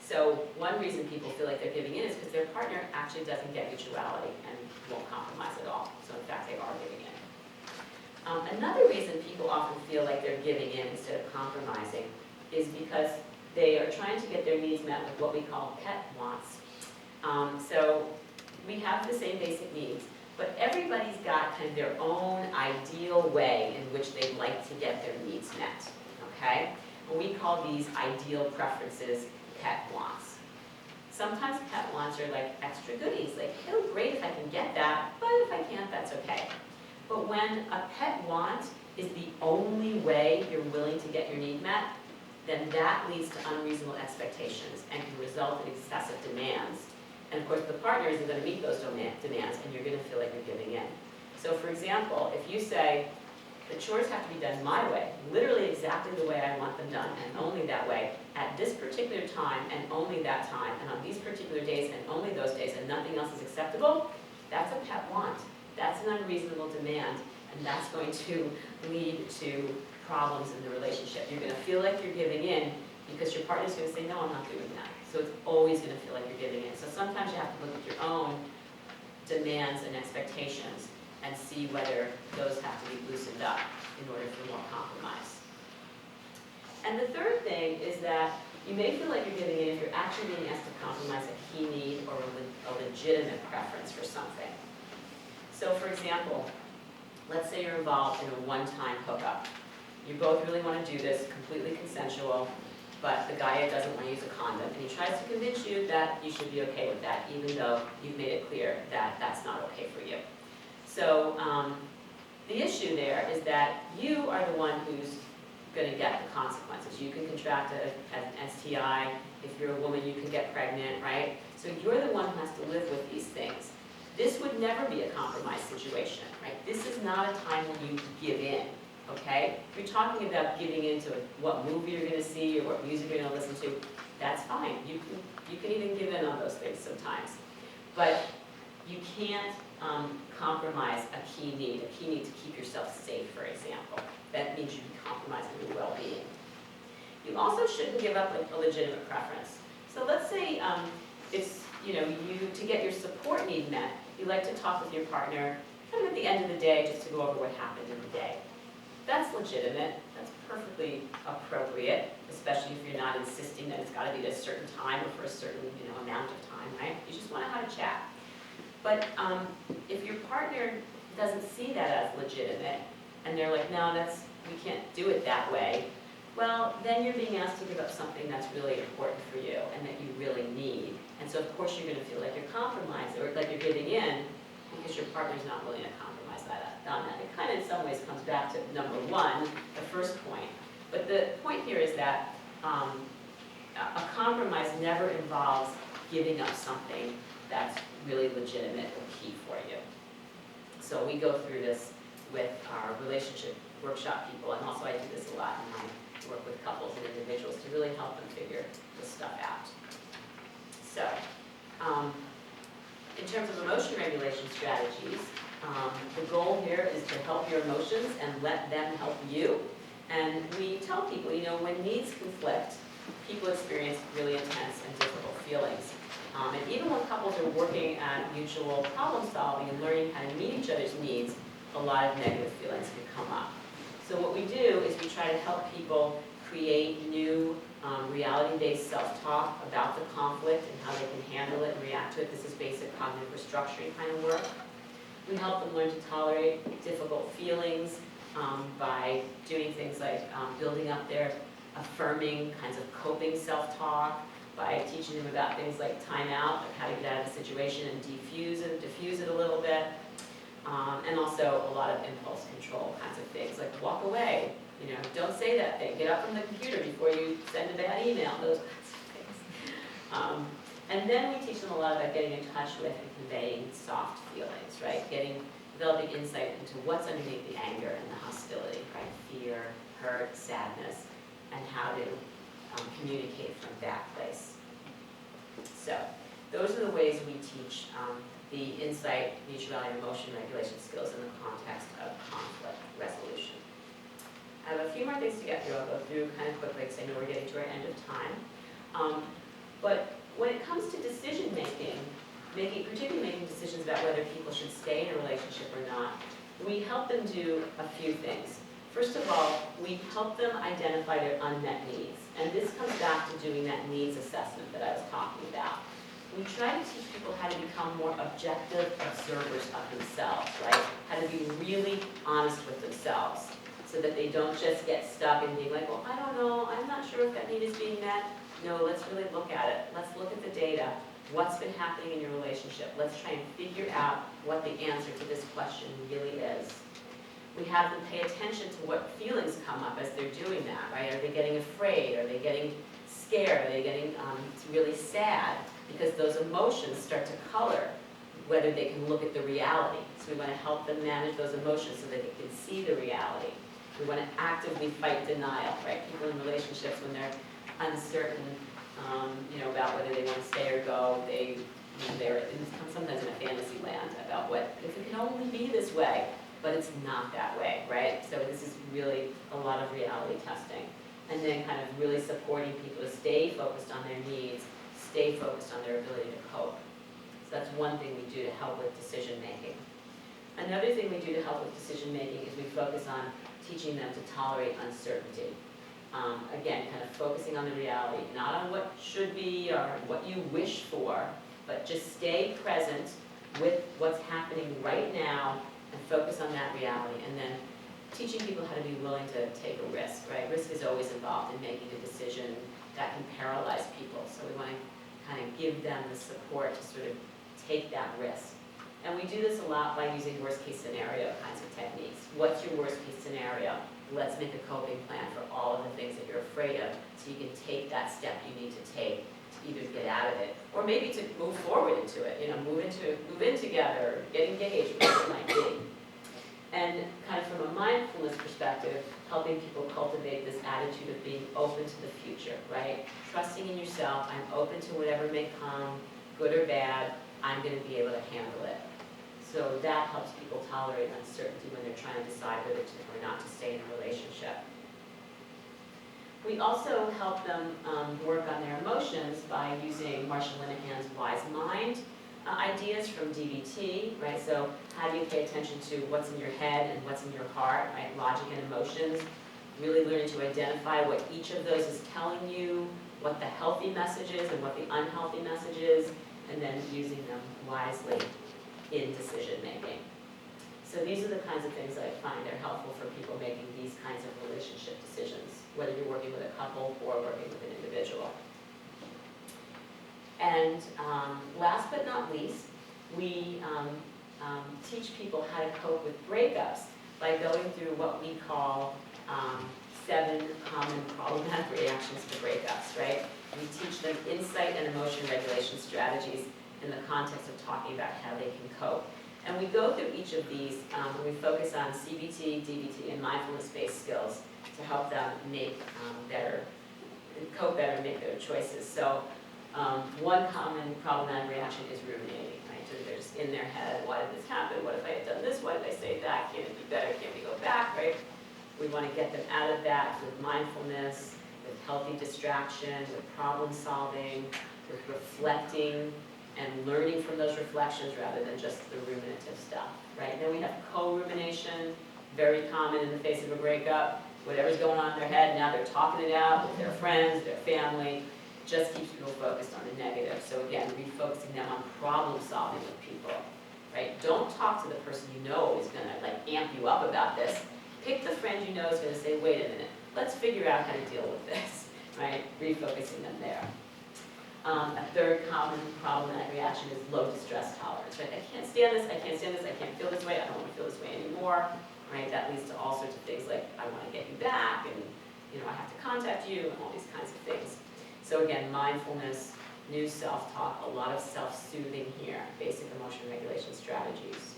So one reason people feel like they're giving in is because their partner actually doesn't get mutuality and won't compromise at all. So in fact, they are giving in. Another reason people often feel like they're giving in instead of compromising is because they are trying to get their needs met with what we call pet wants. So we have the same basic needs, but everybody's got kind of their own ideal way in which they'd like to get their needs met, okay? And we call these ideal preferences pet wants. Sometimes pet wants are like extra goodies, like, oh great if I can get that, but if I can't, that's okay. But when a pet want is the only way you're willing to get your need met, then that leads to unreasonable expectations and can result in excessive demands. And of course, the partner isn't going to meet those demands, and you're going to feel like you're giving in. So for example, if you say, the chores have to be done my way, literally exactly the way I want them done, and only that way, at this particular time, and only that time, and on these particular days, and only those days, and nothing else is acceptable, that's a pet want. That's an unreasonable demand, and that's going to lead to problems in the relationship. You're going to feel like you're giving in because your partner's going to say, no, I'm not doing that. So it's always going to feel like you're giving in. So sometimes you have to look at your own demands and expectations and see whether those have to be loosened up in order for more compromise. And the third thing is that you may feel like you're giving in if you're actually being asked to compromise a key need or a legitimate preference for something. So for example, let's say you're involved in a one-time hookup. You both really want to do this, completely consensual, but the guy doesn't want to use a condom, and he tries to convince you that you should be okay with that, even though you've made it clear that that's not okay for you. So the issue there is that you are the one who's going to get the consequences. You can contract an STI. If you're a woman, you can get pregnant, right? So you're the one who has to live with these things. This would never be a compromise situation, right? This is not a time when you give in, okay? If you're talking about giving into what movie you're going to see or what music you're going to listen to, that's fine. You can even give in on those things sometimes. But you can't compromise a key need to keep yourself safe, for example. That means you can compromise on your well-being. You also shouldn't give up a legitimate preference. So let's say it's, to get your support need met, you like to talk with your partner kind of at the end of the day just to go over what happened in the day. That's legitimate. That's perfectly appropriate, especially if you're not insisting that it's got to be at a certain time or for a certain amount of time, right? You just want to have a chat. But if your partner doesn't see that as legitimate, and they're like, no, we can't do it that way, well, then you're being asked to give up something that's really important for you and that you really need. And so of course you're going to feel like you're compromised or like you're giving in because your partner's not willing to compromise on that. It kind of in some ways comes back to number one, the first point. But the point here is that a compromise never involves giving up something that's really legitimate or key for you. So we go through this with our relationship workshop people, and also I do this a lot in my work with couples and individuals to really help them figure this stuff out. So, in terms of emotion regulation strategies, the goal here is to help your emotions and let them help you. And we tell people, when needs conflict, people experience really intense and difficult feelings. And even when couples are working at mutual problem solving and learning how to meet each other's needs, a lot of negative feelings can come up. So what we do is we try to help people create new reality-based self-talk about the conflict and how they can handle it and react to it. This is basic cognitive restructuring kind of work. We help them learn to tolerate difficult feelings by doing things like building up their affirming kinds of coping self-talk, by teaching them about things like time out, like how to get out of a situation and diffuse it a little bit. And also a lot of impulse control kinds of things, like walk away, don't say that thing, get up from the computer before you send a bad email, those kinds of things. And then we teach them a lot about getting in touch with and conveying soft feelings, right? Developing insight into what's underneath the anger and the hostility, right? Fear, hurt, sadness, and how to communicate from that place. So those are the ways we teach the insight, mutuality, and emotion regulation skills in the context of conflict resolution. I have a few more things to get through. I'll go through kind of quickly because I know we're getting to our end of time. But when it comes to decision making, particularly making decisions about whether people should stay in a relationship or not, we help them do a few things. First of all, we help them identify their unmet needs. And this comes back to doing that needs assessment that I was talking about. We try to teach people how to become more objective observers of themselves, right? How to be really honest with themselves so that they don't just get stuck in being like, well, I don't know, I'm not sure if that need is being met. No, let's really look at it. Let's look at the data. What's been happening in your relationship? Let's try and figure out what the answer to this question really is. We have them pay attention to what feelings come up as they're doing that, right? Are they getting afraid? Are they getting scared? Are they getting really sad? Because those emotions start to color whether they can look at the reality. So we want to help them manage those emotions so that they can see the reality. We want to actively fight denial, right? People in relationships, when they're uncertain, about whether they want to stay or go, they're sometimes in a fantasy land about if it can only be this way. But it's not that way, right? So this is really a lot of reality testing. And then kind of really supporting people to stay focused on their needs, stay focused on their ability to cope. So that's one thing we do to help with decision making. Another thing we do to help with decision making is we focus on teaching them to tolerate uncertainty. Again, kind of focusing on the reality, not on what should be or what you wish for, but just stay present with what's happening right now and focus on that reality, and then teaching people how to be willing to take a risk, right? Risk is always involved in making a decision that can paralyze people, so we want to kind of give them the support to sort of take that risk. And we do this a lot by using worst case scenario kinds of techniques. What's your worst case scenario? Let's make a coping plan for all of the things that you're afraid of so you can take that step you need to take to either get out of it or maybe to move forward into it, move in together, get engaged, whatever it might be. And kind of from a mindfulness perspective, helping people cultivate this attitude of being open to the future, right? Trusting in yourself, I'm open to whatever may come, good or bad, I'm going to be able to handle it. So that helps people tolerate uncertainty when they're trying to decide whether to or not to stay in a relationship. We also help them work on their emotions by using Marsha Linehan's Wise Mind ideas from DBT, right? So how do you pay attention to what's in your head and what's in your heart, right? Logic and emotions. Really learning to identify what each of those is telling you, what the healthy message is and what the unhealthy message is, and then using them wisely in decision making. So these are the kinds of things that I find are helpful for people making these kinds of relationship decisions, whether you're working with a couple or working with an individual. And last but not least, we teach people how to cope with breakups by going through what we call 7 common problematic reactions to breakups, right? We teach them insight and emotion regulation strategies in the context of talking about how they can cope. And we go through each of these, and we focus on CBT, DBT, and mindfulness-based skills to help them make cope better, and make better choices. So one common problematic reaction is ruminating, right? So they're just in their head, why did this happen? What if I had done this? Why did I say that? Can it be better? Can we go back, right? We want to get them out of that with mindfulness, with healthy distraction, with problem solving, with reflecting, and learning from those reflections rather than just the ruminative stuff, right? And then we have co-rumination, very common in the face of a breakup. Whatever's going on in their head, now they're talking it out with their friends, their family, just keeps people focused on the negative. So again, refocusing them on problem solving with people, right? Don't talk to the person you know is gonna like amp you up about this. Pick the friend you know is gonna say, wait a minute, let's figure out how to deal with this, right? Refocusing them there. A third common problematic reaction is low distress tolerance, right? I can't stand this, I can't stand this, I can't feel this way, I don't want to feel this way anymore, right? That leads to all sorts of things like, I want to get you back, and I have to contact you, and all these kinds of things. So again, mindfulness, new self-talk, a lot of self-soothing here, basic emotion regulation strategies.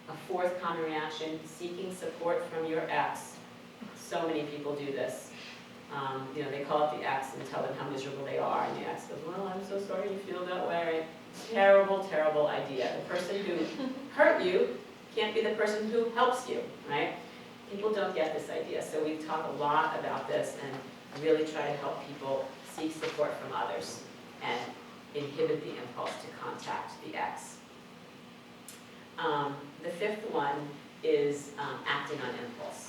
A fourth common reaction, seeking support from your ex. So many people do this. They call up the ex and tell them how miserable they are, and the ex goes, well, I'm so sorry you feel that way. Terrible, terrible idea. The person who hurt you can't be the person who helps you, right? People don't get this idea, so we talk a lot about this and really try to help people seek support from others and inhibit the impulse to contact the ex. The fifth one is acting on impulse.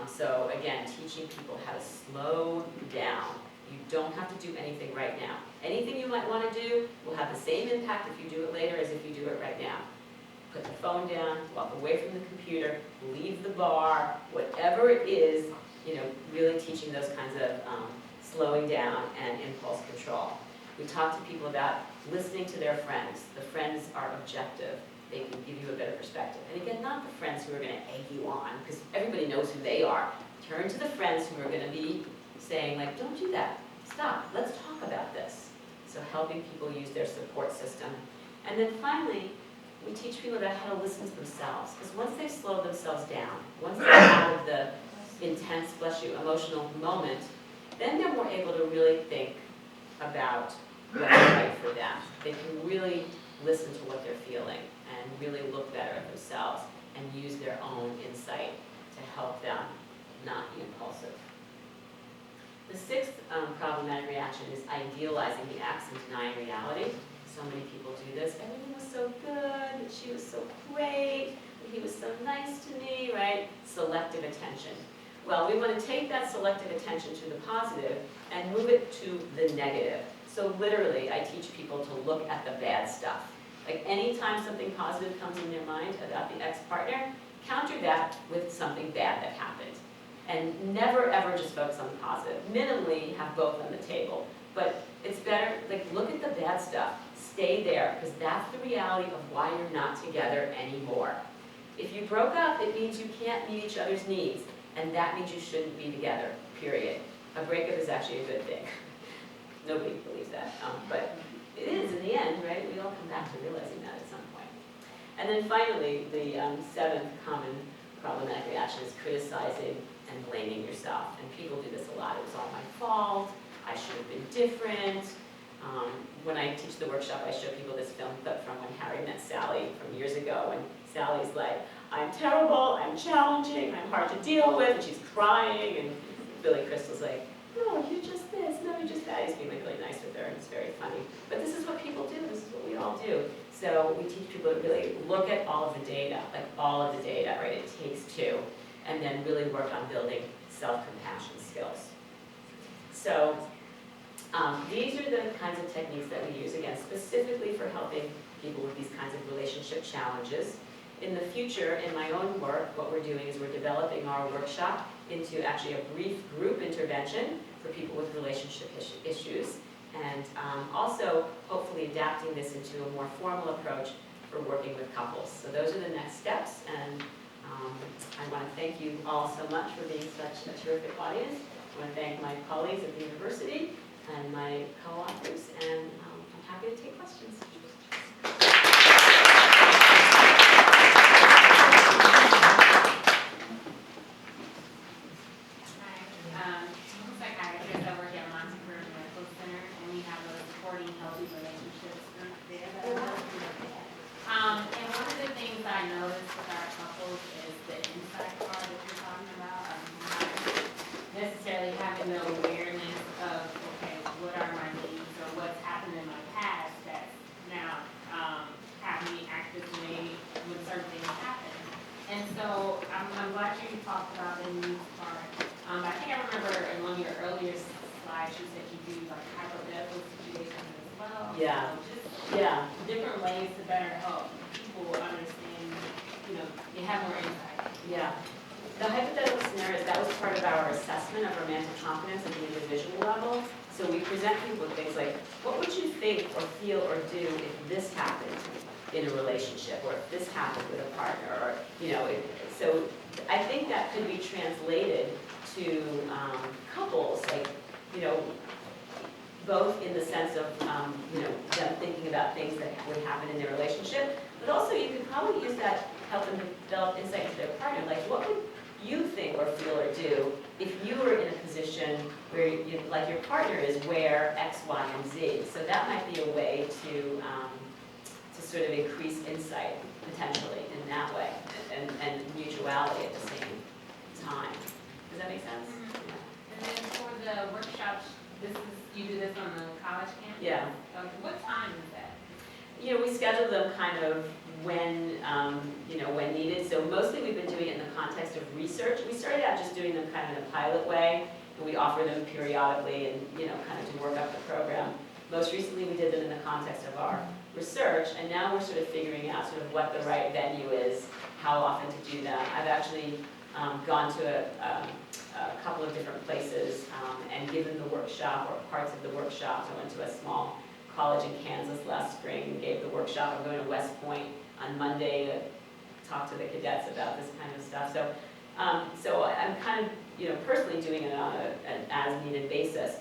So again, teaching people how to slow down. You don't have to do anything right now. Anything you might want to do will have the same impact if you do it later as if you do it right now. Put the phone down, walk away from the computer, leave the bar, whatever it is, really teaching those kinds of slowing down and impulse control. We talk to people about listening to their friends. The friends are objective. They can give you a better perspective. And again, not the friends who are going to egg you on, because everybody knows who they are. Turn to the friends who are going to be saying, like, don't do that. Stop. Let's talk about this. So helping people use their support system. And then finally, we teach people about how to listen to themselves. Because once they've slowed themselves down, once they're out of the intense, emotional moment, then they're more able to really think about what's right for them. They can really listen to what they're feeling and really look better at themselves and use their own insight to help them not be impulsive. The sixth problematic reaction is idealizing the ex and denying reality. So many people do this. Everything was so good, she was so great, he was so nice to me, right? Selective attention. Well, we want to take that selective attention to the positive and move it to the negative. So literally, I teach people to look at the bad stuff. Like anytime something positive comes in their mind about the ex-partner, counter that with something bad that happened. And never ever just focus on the positive. Minimally have both on the table. But it's better, look at the bad stuff. Stay there, because that's the reality of why you're not together anymore. If you broke up, it means you can't meet each other's needs. And that means you shouldn't be together, period. A breakup is actually a good thing. Nobody believes that, but it is in the end, right? We all come back to realizing that at some point. And then finally, the seventh common problematic reaction is criticizing and blaming yourself. And people do this a lot. It was all my fault. I should have been different. When I teach the workshop, I show people this film clip from when Harry met Sally from years ago, and Sally's like, I'm terrible, I'm challenging, I'm hard to deal with, and she's crying, and Billy Crystal's like, no, you're just this, no, you're just that. He's being really nice with her, and it's very funny. But this is what people do, this is what we all do. So we teach people to really look at all of the data, right? It takes two, and then really work on building self-compassion skills. So these are the kinds of techniques that we use, again, specifically for helping people with these kinds of relationship challenges. in the future, in my own work, what we're doing is we're developing our workshop into actually a brief group intervention for people with relationship issues, and also hopefully adapting this into a more formal approach for working with couples. So those are the next steps, and I want to thank you all so much for being such a terrific audience. I want to thank my colleagues at the university and my co-authors, and I'm happy to take questions. Necessarily having the awareness of, okay, what are my needs or what's happened in my past that's now having me act this way when certain things happen. And so I'm glad you talked about the needs part. I think I remember in one of your earlier slides you said you do like hypothetical situations as well. Yeah. So just different ways to better help people understand, you have more insight. Yeah. The hypothetical scenarios, that was part of our assessment of romantic competence at the individual level. So we present people with things like, what would you think or feel or do if this happened in a relationship, or if this happened with a partner, or, so I think that could be translated to couples, like, both in the sense of, them thinking about things that would happen in their relationship, but also you could probably use that to help them develop insight into their partner, like what would you think or feel or do if you were in a position where like your partner is where X, Y, and Z. So that might be a way to sort of increase insight potentially in that way, and mutuality at the same time. Does that make sense? Mm-hmm. Yeah. And then for the workshops, you do this on the college campus? Yeah. What time is that? We schedule them kind of when, when needed. So mostly we've been doing it in the context of research. We started out just doing them kind of in a pilot way, and we offer them periodically and, kind of to work up the program. Most recently we did them in the context of our research, and now we're sort of figuring out sort of what the right venue is, how often to do them. I've actually gone to a couple of different places and given the workshop or parts of the workshop. I went to a small college in Kansas last spring and gave the workshop. I'm going to West Point on Monday to talk to the cadets about this kind of stuff. So I'm kind of, personally doing it on an as-needed basis.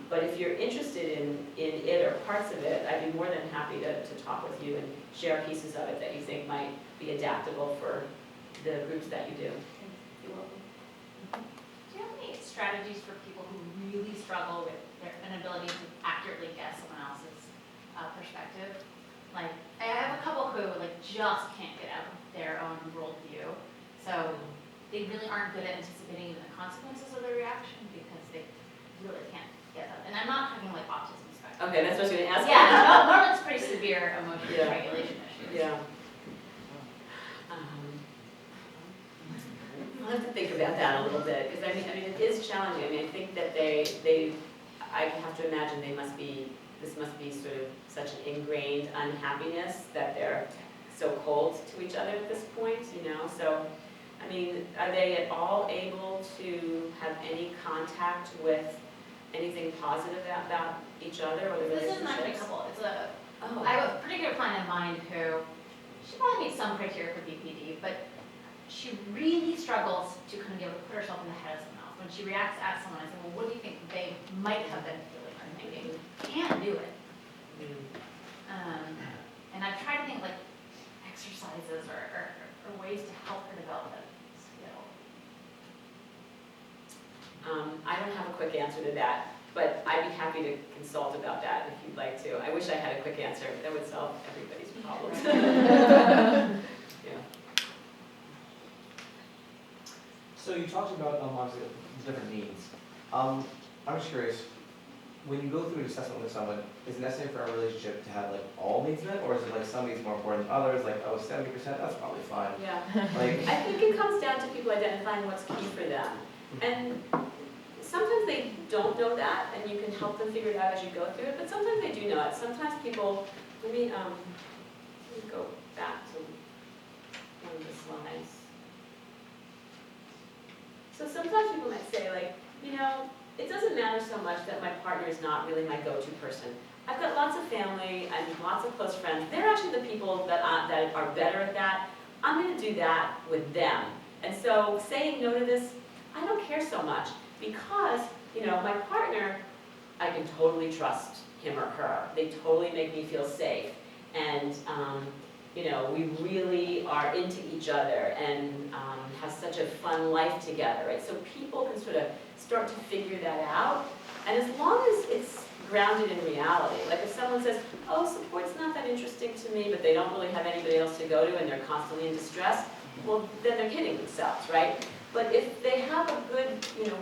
But if you're interested in it or parts of it, I'd be more than happy to talk with you and share pieces of it that you think might be adaptable for the groups that you do. You're welcome. Do you have any strategies for people who really struggle with their inability to accurately guess someone else's perspective? Like, I have a couple who just can't get out of their own worldview, so they really aren't good at anticipating even the consequences of their reaction because they really can't get them. And I'm not talking like autism spectrum. Okay, that's what I was going to ask. Yeah, no, it's pretty severe emotional Yeah. regulation issues. Yeah. I'll have to think about that a little bit, because I mean, it is challenging. I mean, I think that I have to imagine this must be sort of such an ingrained unhappiness that they're so cold to each other at this point, So, I mean, are they at all able to have any contact with anything positive about each other or the This relationships? isn't actually a couple. Oh. I have a pretty good friend of mine who, she probably meets some criteria for BPD, but she really struggles to kind of be able to put herself in the head of someone else. When she reacts at someone, I say, well, what do you think they might have been feeling or thinking? Can't do it. And I've tried to think like exercises or ways to help her develop that skill. I don't have a quick answer to that, but I'd be happy to consult about that if you'd like to. I wish I had a quick answer that would solve everybody's problems. Yeah. So you talked about obviously different needs. I'm just curious, when you go through an assessment with someone, is it necessary for our relationship to have all needs met, or is it some needs more important than others? 70%, that's probably fine. Yeah. I think it comes down to people identifying what's key for them. And sometimes they don't know that, and you can help them figure it out as you go through it, but sometimes they do know it. Sometimes people, let me go back to doesn't matter so much that my partner is not really my go-to person. I've got lots of family and lots of close friends. They're actually the people that are better at that. I'm going to do that with them. And so saying no to this, I don't care so much because, my partner, I can totally trust him or her. They totally make me feel safe. And, we really are into each other and have such a fun life together, right? So people can sort of start to figure that out. And as long as it's grounded in reality, like if someone says, oh, support's not that interesting to me, but they don't really have anybody else to go to and they're constantly in distress, well, then they're kidding themselves, right? But if they have a good,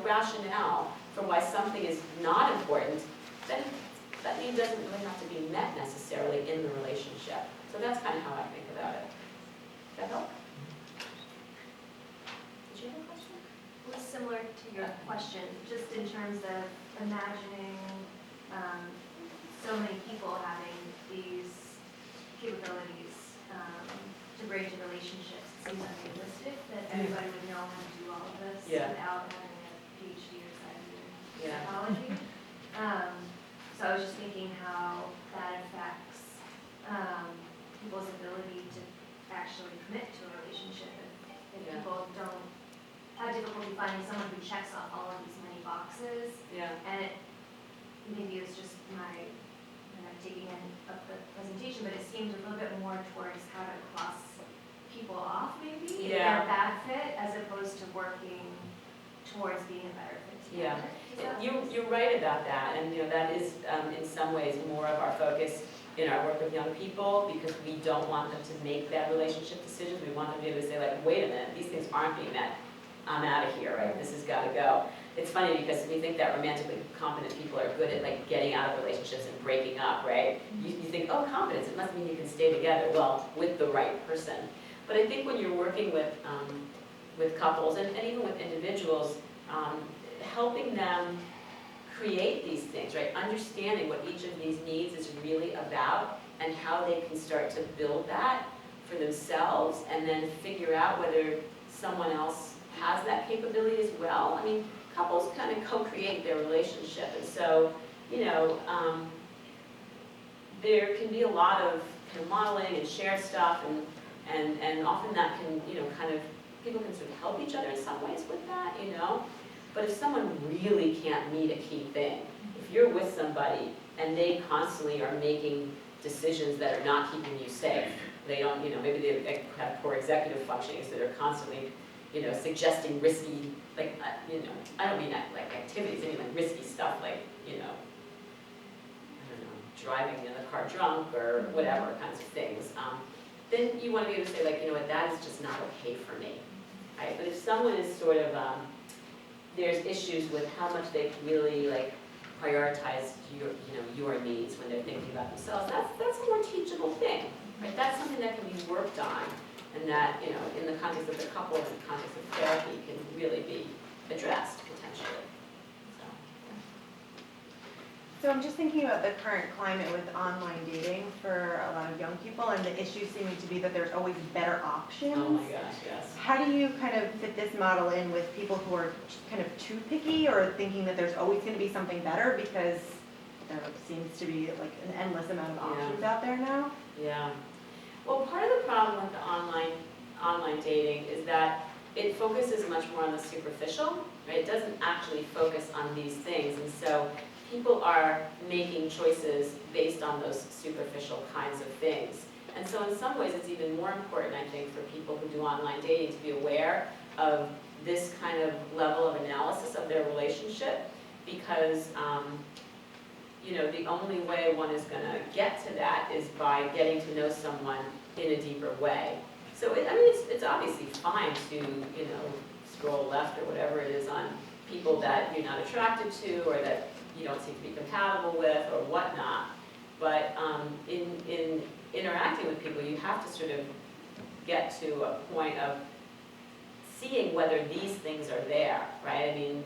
rationale for why something is not important, then that need doesn't really have to be met necessarily in the relationship. So that's kind of how I think about it. Does that help? Did you have a question? It was similar to your question, just in terms of imagining so many people having these capabilities to bridge relationships. It seems unrealistic that everybody would know how to do all of this without having a PhD or psychology in psychology. So I was just thinking how that affects people's ability to actually commit to a relationship. If people don't have difficulty finding someone who checks off all of these many boxes, and it maybe it's just my taking in of the presentation, but it seemed a little bit more towards how to cross people off maybe, if they're a bad fit, as opposed to working towards being a better fit together. You're right about that, and that is in some ways more of our focus in our work with young people, because we don't want them to make bad relationship decisions. We want them to be able to say, like, wait a minute, these things aren't being met. I'm out of here, right? This has got to go. It's funny because we think that romantically competent people are good at like getting out of relationships and breaking up, right? You think, oh, competence, it must mean you can stay together. Well, with the right person. But I think when you're working with couples and even with individuals, helping them create these things, right? Understanding what each of these needs is really about and how they can start to build that for themselves and then figure out whether someone else has that capability as well. I mean, couples kind of co-create their relationship, and so, there can be a lot of kind of modeling and shared stuff, and often that can, kind of, people can sort of help each other in some ways with that, But if someone really can't meet a key thing, if you're with somebody and they constantly are making decisions that are not keeping you safe, they don't, maybe they have poor executive functioning, so they're constantly, suggesting risky, like, I don't mean that like activities, I mean like risky stuff, like, I don't know, driving in the car drunk or whatever kinds of things. Then you want to be able to say, like, that is just not okay for me, right? But if someone is sort of, there's issues with how much they really like prioritize your needs when they're thinking about themselves, that's a more teachable thing, right? That's something that can be worked on, and that, in the context of the couple, in the context of therapy, can really be addressed potentially. So I'm just thinking about the current climate with online dating for a lot of young people, and the issue seeming to be that there's always better options. Oh my gosh, yes. How do you kind of fit this model in with people who are kind of too picky, or thinking that there's always going to be something better because there seems to be like an endless amount of options out there now? Yeah. Well, part of the problem with the online dating is that it focuses much more on the superficial, right? It doesn't actually focus on these things, and so people are making choices based on those superficial kinds of things. And so in some ways it's even more important, I think, for people who do online dating to be aware of this kind of level of analysis of their relationship, because the only way one is going to get to that is by getting to know someone in a deeper way. So it's obviously fine to scroll left or whatever it is on people that you're not attracted to or that you don't seem to be compatible with or whatnot. But in interacting with people, you have to sort of get to a point of seeing whether these things are there, right? I mean,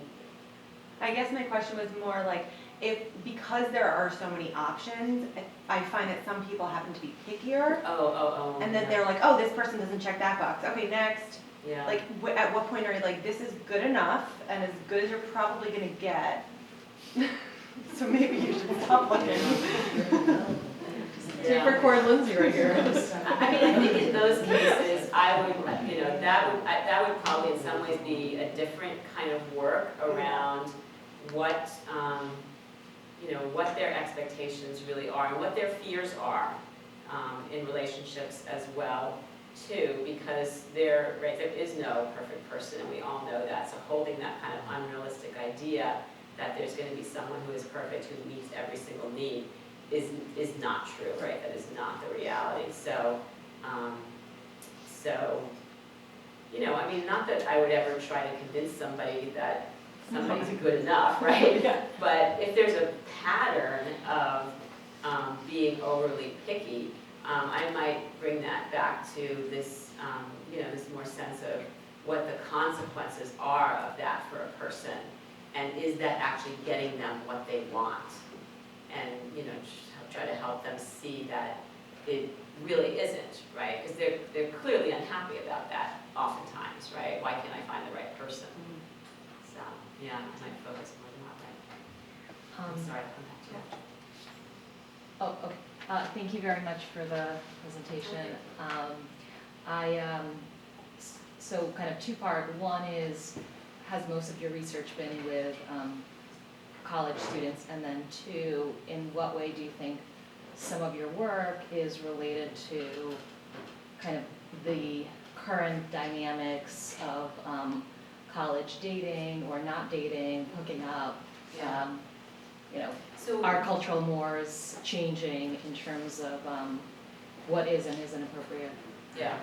I guess my question was more like, because there are so many options, I find that some people happen to be pickier. And then they're like, oh, this person doesn't check that box. Okay, next. Yeah. Like, at what point are you like, this is good enough and as good as you're probably going to get, So maybe you should stop looking. Take Yeah. record Lindsay right here. I mean, I think in those cases, I would, that would probably in some ways be a different kind of work around what, what their expectations really are and what their fears are in relationships as well, too, because there is no perfect person, and we all know that. So holding that kind of unrealistic idea that there's going to be someone who is perfect, who meets every single need, is not true, right? That is not the reality. So, I mean, not that I would ever try to convince somebody that somebody's good enough, right? But if there's a pattern of being overly picky, I might bring that back to this, this more sense of what the consequences are of that for a person, and is that actually getting them what they want? And, try to help them see that it really isn't, right? Because they're clearly unhappy about that oftentimes, right? Why can't I find the right person? So, yeah, I might focus more on that, right? I'm sorry, I'll come back to you. Oh, okay. Thank you very much for the presentation. So kind of two-part. One is, has most of your research been with college students? And then two, in what way do you think some of your work is related to kind of the current dynamics of college dating or not dating, hooking up? Yeah. So Our cultural mores changing in terms of what is and isn't appropriate? Yeah,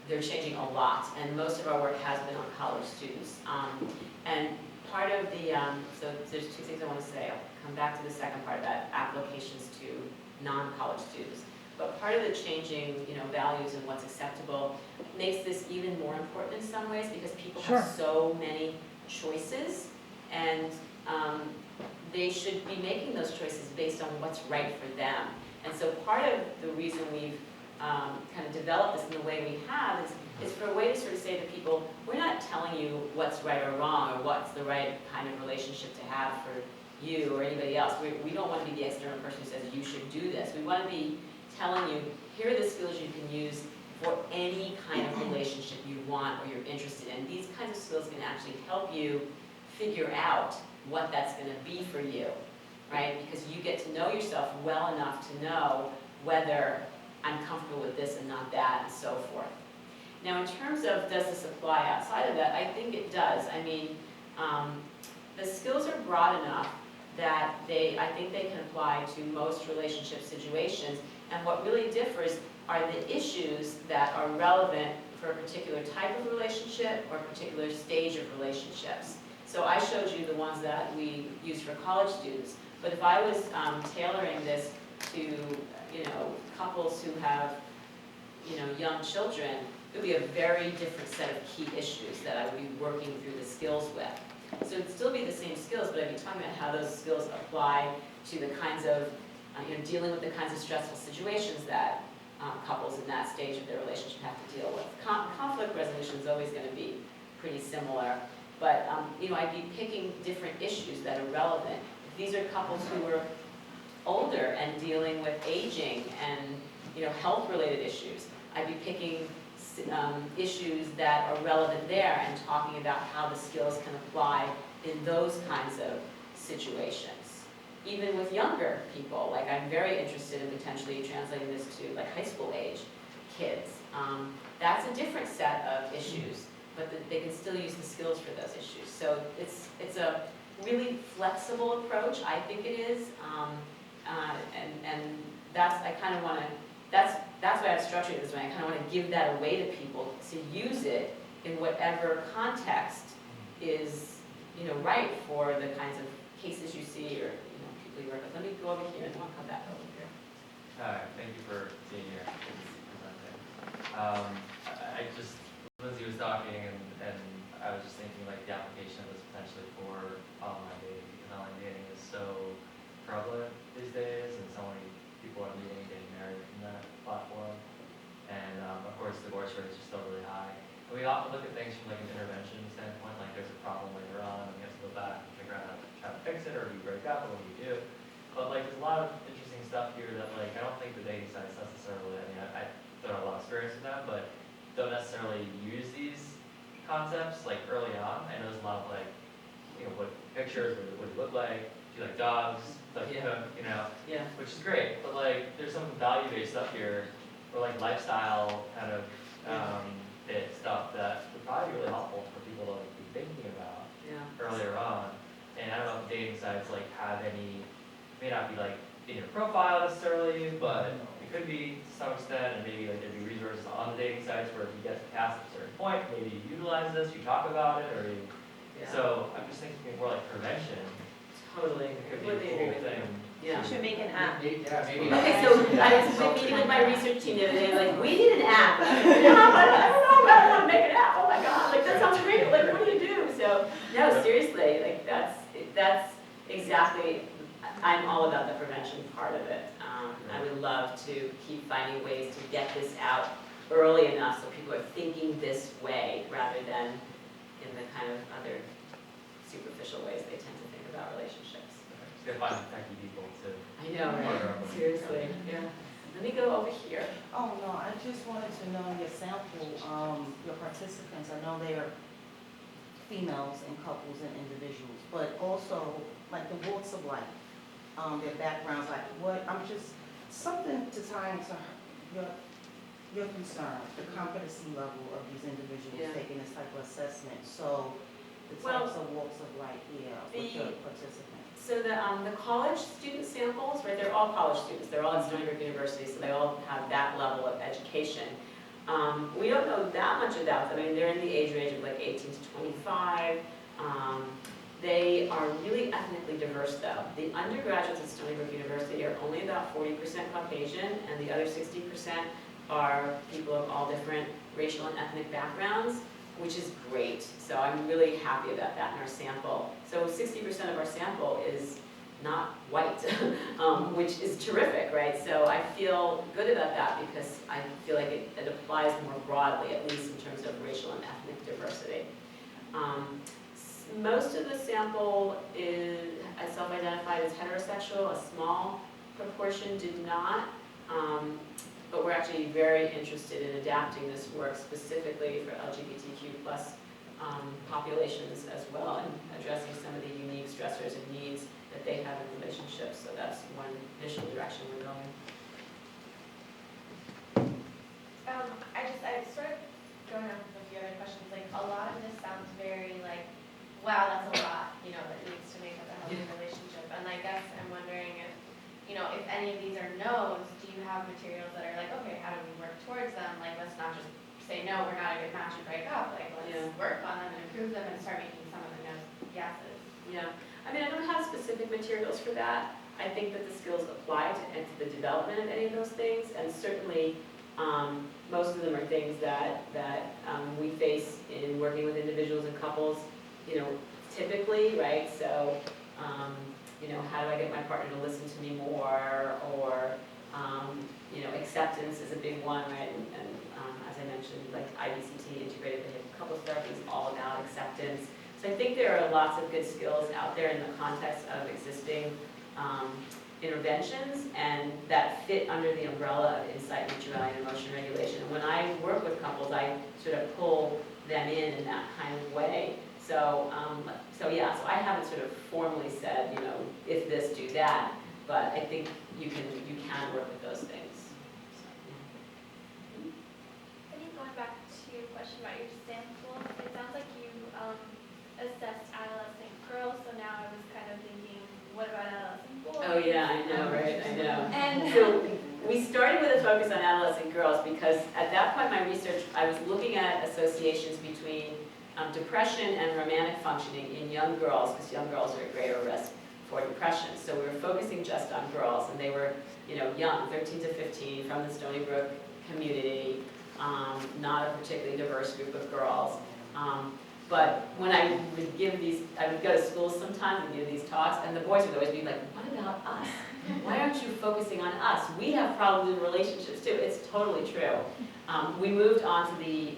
they're changing a lot, and most of our work has been on college students. And part of the, so there's two things I want to say. I'll come back to the second part about applications to non-college students. But part of the changing, values and what's acceptable makes this even more important in some ways, because people have so many choices, and they should be making those choices based on what's right for them. And so part of the reason we've kind of developed this in the way we have is for a way to sort of say to people, we're not telling you what's right or wrong or what's the right kind of relationship to have for you or anybody else. We don't want to be the external person who says you should do this. We want to be telling you, here are the skills you can use for any kind of relationship you want or you're interested in. These kinds of skills can actually help you figure out what that's going to be for you, right? Because you get to know yourself well enough to know whether I'm comfortable with this and not that, and so forth. Now, in terms of does this apply outside of that, I think it does. I mean, the skills are broad enough that I think they can apply to most relationship situations, and what really differs are the issues that are relevant for a particular type of relationship or a particular stage of relationships. So I showed you the ones that we use for college students, but if I was tailoring this to, couples who have, young children, it would be a very different set of key issues that I would be working through the skills with. So it'd still be the same skills, but I'd be talking about how those skills apply to the kinds of, dealing with the kinds of stressful situations that couples in that stage of their relationship have to deal with. Conflict resolution is always going to be pretty similar, but I'd be picking different issues that are relevant. If these are couples who are older and dealing with aging and health-related issues, I'd be picking issues that are relevant there and talking about how the skills can apply in those kinds of situations. Even with younger people, like I'm very interested in potentially translating this to like high school age kids. That's a different set of issues, but they can still use the skills for those issues. So it's a really flexible approach, I think it is, and that's that's why I've structured it this way. I kind of want to give that away to people to use it in whatever context is right for the kinds of cases you see or people you work with. Let me go over here and then I'll come back over here. Hi, thank you for being here and presenting. Lindsay was talking and I was just thinking like the application of this potentially for online dating, because online dating is so prevalent these days and so many people are meeting and getting married from that platform. And of course divorce rates are still really high. we often look at things from like an intervention standpoint, like there's a problem later on, and we have to go back and figure out how to try to fix it, or do you break up, or what do you do? But like, there's a lot of interesting stuff here that like, I don't think the dating sites necessarily, I mean, I don't have a lot of experience with them, but don't necessarily use these concepts like early on. I know there's a lot of like, you know, what pictures, what do you look like, do you like dogs, stuff you cook, you know, Yeah. which is great, but like, there's some value-based stuff here, or like lifestyle kind of, fit stuff that would probably be really helpful for people to like, be thinking about Yeah. earlier on. And I don't know if dating sites like have any, may not be like in your profile necessarily, but it could be to some extent, and maybe like there'd be resources on the dating sites where if you get past a certain point, maybe you utilize this, you talk about it, or you, Yeah. so I'm just thinking more like prevention. Totally. It could be Completely a agree cool with thing. you. Yeah. We should make an app. Yeah, maybe. Okay, so I was meeting with my research team the other day, like, we need an app. I don't know, I want to make an app, oh my god, like, that sounds great, like, what do you do? So, no, seriously, like, that's exactly, I'm all about the prevention part of it. I would love to keep finding ways to get this out early enough so people are thinking this way, rather than in the kind of other superficial ways they tend to think about relationships. Just gotta find techie people to. I know, right? Seriously, yeah. Let me go over here. Oh, no, I just wanted to know your sample, your participants, I know they are females and couples and individuals, but also like the walks of life, their backgrounds, like what, I'm just, something to tie into your concern, the competency level of these individuals Yeah. taking this type of assessment, so the Well, types of walks of life, yeah, with your participants. So the college student samples, right, they're all college students, they're all at Stony Brook University, so they all have that level of education. We don't know that much about them, I mean, they're in the age range of like 18 to 25. They are really ethnically diverse though. The undergraduates at Stony Brook University are only about 40% Caucasian, and the other 60% are people of all different racial and ethnic backgrounds, which is great. So I'm really happy about that in our sample. So 60% of our sample is not white, which is terrific, right? So I feel good about that because I feel like it applies more broadly, at least in terms of racial and ethnic diversity. Most of the sample is self-identified as heterosexual. A small proportion did not. But we're actually very interested in adapting this work specifically for LGBTQ+ populations as well, and addressing some of the unique stressors and needs that they have in relationships. So that's one initial direction we're going. I sort of going on with your other questions, like a lot of this sounds very like, wow, that's a lot, that needs to make up a healthy relationship. And I guess I'm wondering if, if any of these are no's, do you have materials that are like, okay, how do we work towards them? Like, let's not just say, no, we're not a good match and break up. Like, let's work on them and improve them and start making some of the no's yeses. Yeah, I mean, I don't have specific materials for that. I think that the skills apply to the development of any of those things, and certainly most of them are things that we face in working with individuals and couples, typically, right? So, how do I get my partner to listen to me more, or, acceptance is a big one, right? And as I mentioned, like IBCT, integrated behavioral couples therapy, is all about acceptance. So I think there are lots of good skills out there in the context of existing interventions, and that fit under the umbrella of insight, mutuality, and emotion regulation. And when I work with couples, I sort of pull them in that kind of way. So, so I haven't sort of formally said, if this, do that, but I think you can work with those things. So, yeah. I think going back to your question about your sample, it sounds like you assessed adolescent girls, so now I was kind of thinking, what about adolescent boys? Oh yeah, I know, right? I know. And So we started with a focus on adolescent girls because at that point in my research, I was looking at associations between depression and romantic functioning in young girls, because young girls are at greater risk for depression. So we were focusing just on girls, and they were, young, 13 to 15, from the Stony Brook community, not a particularly diverse group of girls. But when I would give these, I would go to schools sometimes and give these talks, and the boys would always be like, what about us? Why aren't you focusing on us? We have problems in relationships too. It's totally true. We moved on to the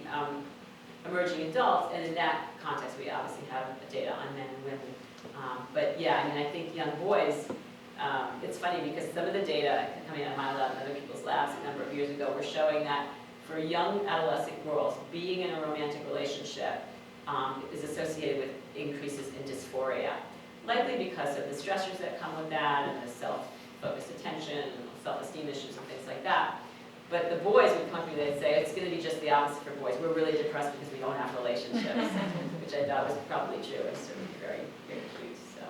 emerging adults, and in that context, we obviously have data on men and women. But yeah, I mean, I think young boys, it's funny because some of the data coming out of my lab and other people's labs a number of years ago were showing that for young adolescent girls, being in a romantic relationship is associated with increases in dysphoria, likely because of the stressors that come with that and the self-focused attention and self-esteem issues and things like that. But the boys would come to me, they'd say, it's going to be just the opposite for boys. We're really depressed because we don't have relationships, which I thought was probably true and certainly very, very cute. So,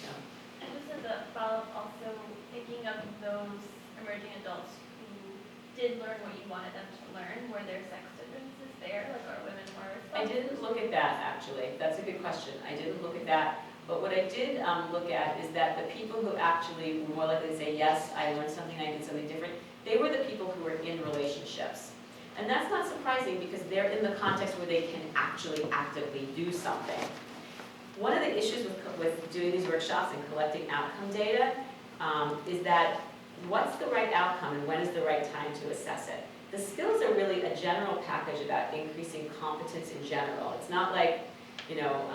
yeah. And just as a follow-up, also thinking of those emerging adults who did learn what you wanted them to learn, were there sex differences there, like are women more I didn't look at that, actually. That's a good question. I didn't look at that. But what I did look at is that the people who actually were more likely to say, yes, I learned something, I did something different, they were the people who were in relationships. And that's not surprising because they're in the context where they can actually actively do something. One of the issues with doing these workshops and collecting outcome data is that what's the right outcome and when is the right time to assess it? The skills are really a general package about increasing competence in general. It's not like, you know,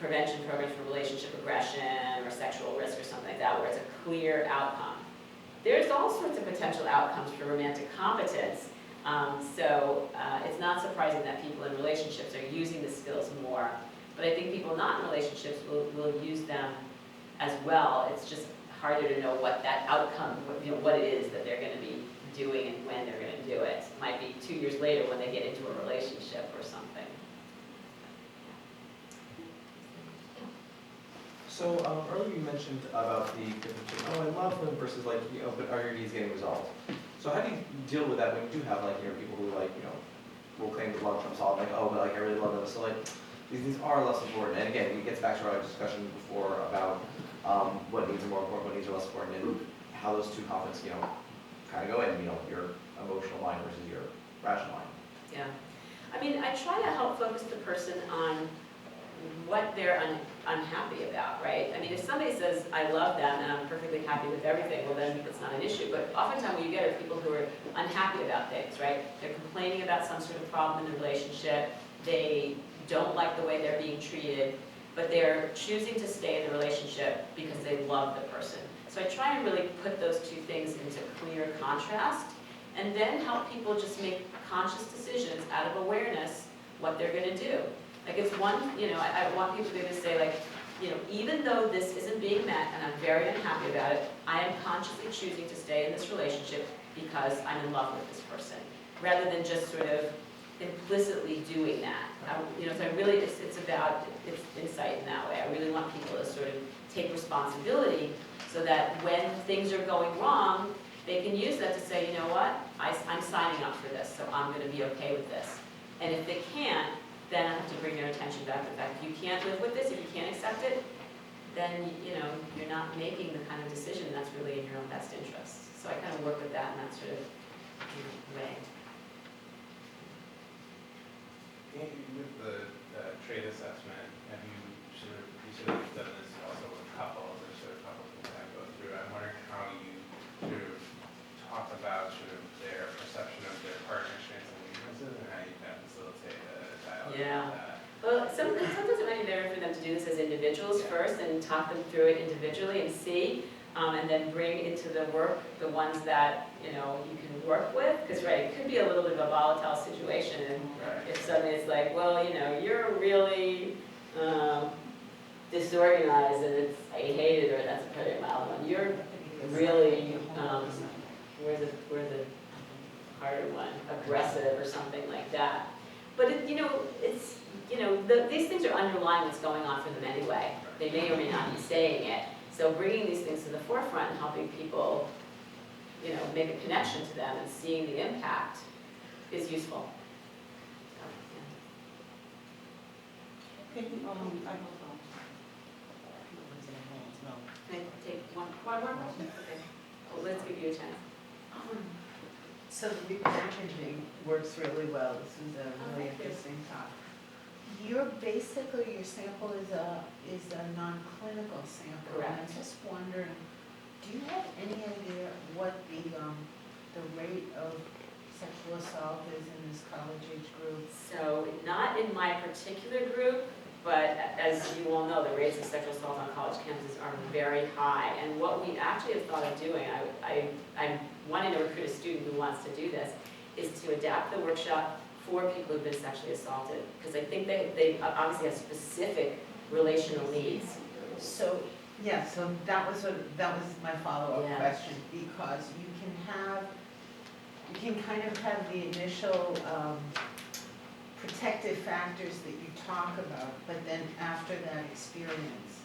prevention programs for relationship aggression or sexual risk or something like that, where it's a clear outcome. There's all sorts of potential outcomes for romantic competence, so it's not surprising that people in relationships are using the skills more. But I think people not in relationships will use them as well. It's just harder to know what that outcome, what it is that they're going to be doing and when they're going to do it. It might be 2 years later when they get into a relationship or something. So earlier you mentioned about the difference between, oh, I love them versus like, you know, but are your needs getting resolved? So how do you deal with that when you do have like, you know, people who like, you know, will claim that love trumps all, like, oh, but like I really love them. So like, these things are less important. And again, it gets back to our discussion before about what needs are more important, what needs are less important, and how those two conflicts, you know, kind of go in, you know, your emotional mind versus your rational mind. Yeah. I mean, I try to help focus the person on what they're unhappy about, right? I mean, if somebody says, I love them and I'm perfectly happy with everything, well then it's not an issue. But oftentimes what you get are people who are unhappy about things, right? They're complaining about some sort of problem in the relationship. They don't like the way they're being treated, but they're choosing to stay in the relationship because they love the person. So I try and really put those two things into clear contrast and then help people just make conscious decisions out of awareness what they're going to do. Like it's one, you know, I want people to say like, you know, even though this isn't being met and I'm very unhappy about it, I am consciously choosing to stay in this relationship because I'm in love with this person, rather than just sort of implicitly doing that. You know, so I really, it's about, it's insight in that way. I really want people to sort of take responsibility so that when things are going wrong, they can use that to say, you know what, I'm signing up for this, so I'm going to be okay with this. And if they can't, then I have to bring their attention back to the fact if you can't live with this, if you can't accept it, then you know you're not making the kind of decision that's really in your own best interest. So I kind of work with that in that sort of way. With the trait assessment, have you sort of done this also with couples or sort of couples can kind of go through? I'm wondering how you sort of talk about sort of their perception of their partner's strengths and weaknesses and how you kind of facilitate a dialogue Yeah. with that. Well, sometimes it might be better for them to do this as individuals first and talk them through it individually and see, and then bring into the work the ones that, you know, you can work with. Because, right, it could be a little bit of a volatile situation. And if somebody's like, well, you know, you're really disorganized and it's, I hate it, or that's a pretty mild one. You're really, where's the harder one? Aggressive or something like that. But, it, you know, it's, you know, these things are underlying what's going on for them anyway. They may or may not be saying it. So bringing these things to the forefront and helping people, you know, make a connection to them and seeing the impact is useful. Can you, Can I take one more question? Okay. Well, let's give you a chance. So the repackaging works really well. This is a really interesting talk. Your sample is a non-clinical sample. Correct. And I'm just wondering, do you have any idea what the rate of sexual assault is in this college age group? So not in my particular group, but as you all know, the rates of sexual assault on college campuses are very high. And what we actually have thought of doing, I'm wanting to recruit a student who wants to do this, is to adapt the workshop for people who've been sexually assaulted. Because I think they obviously have specific relational needs. So, yeah, so that was my follow-up Yeah. question, because you can kind of have the initial protective factors that you talk about, but then after that experience,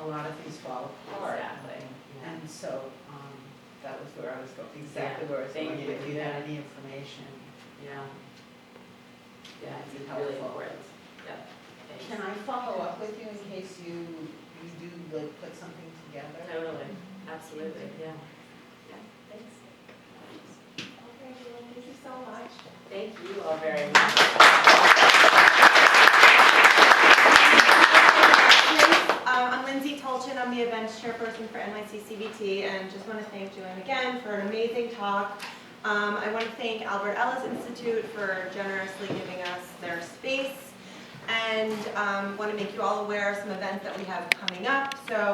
a lot of things fall apart. Exactly. Yeah. And so, that was where I was going, exactly where I was Thank going, you. if you had any information. Yeah. Yeah, it's It'd be really helpful. important. Yep. Thanks. Can I follow up with you in case you do like put something together? Totally, absolutely, yeah. Yeah, thanks. Okay, well, thank you so much. Thank you all very much. I'm Lindsay Tolchin, I'm the events chairperson for NYC CVT, and just want to thank Joanne again for an amazing talk. I want to thank Albert Ellis Institute for generously giving us their space, and want to make you all aware of some events that we have coming up. So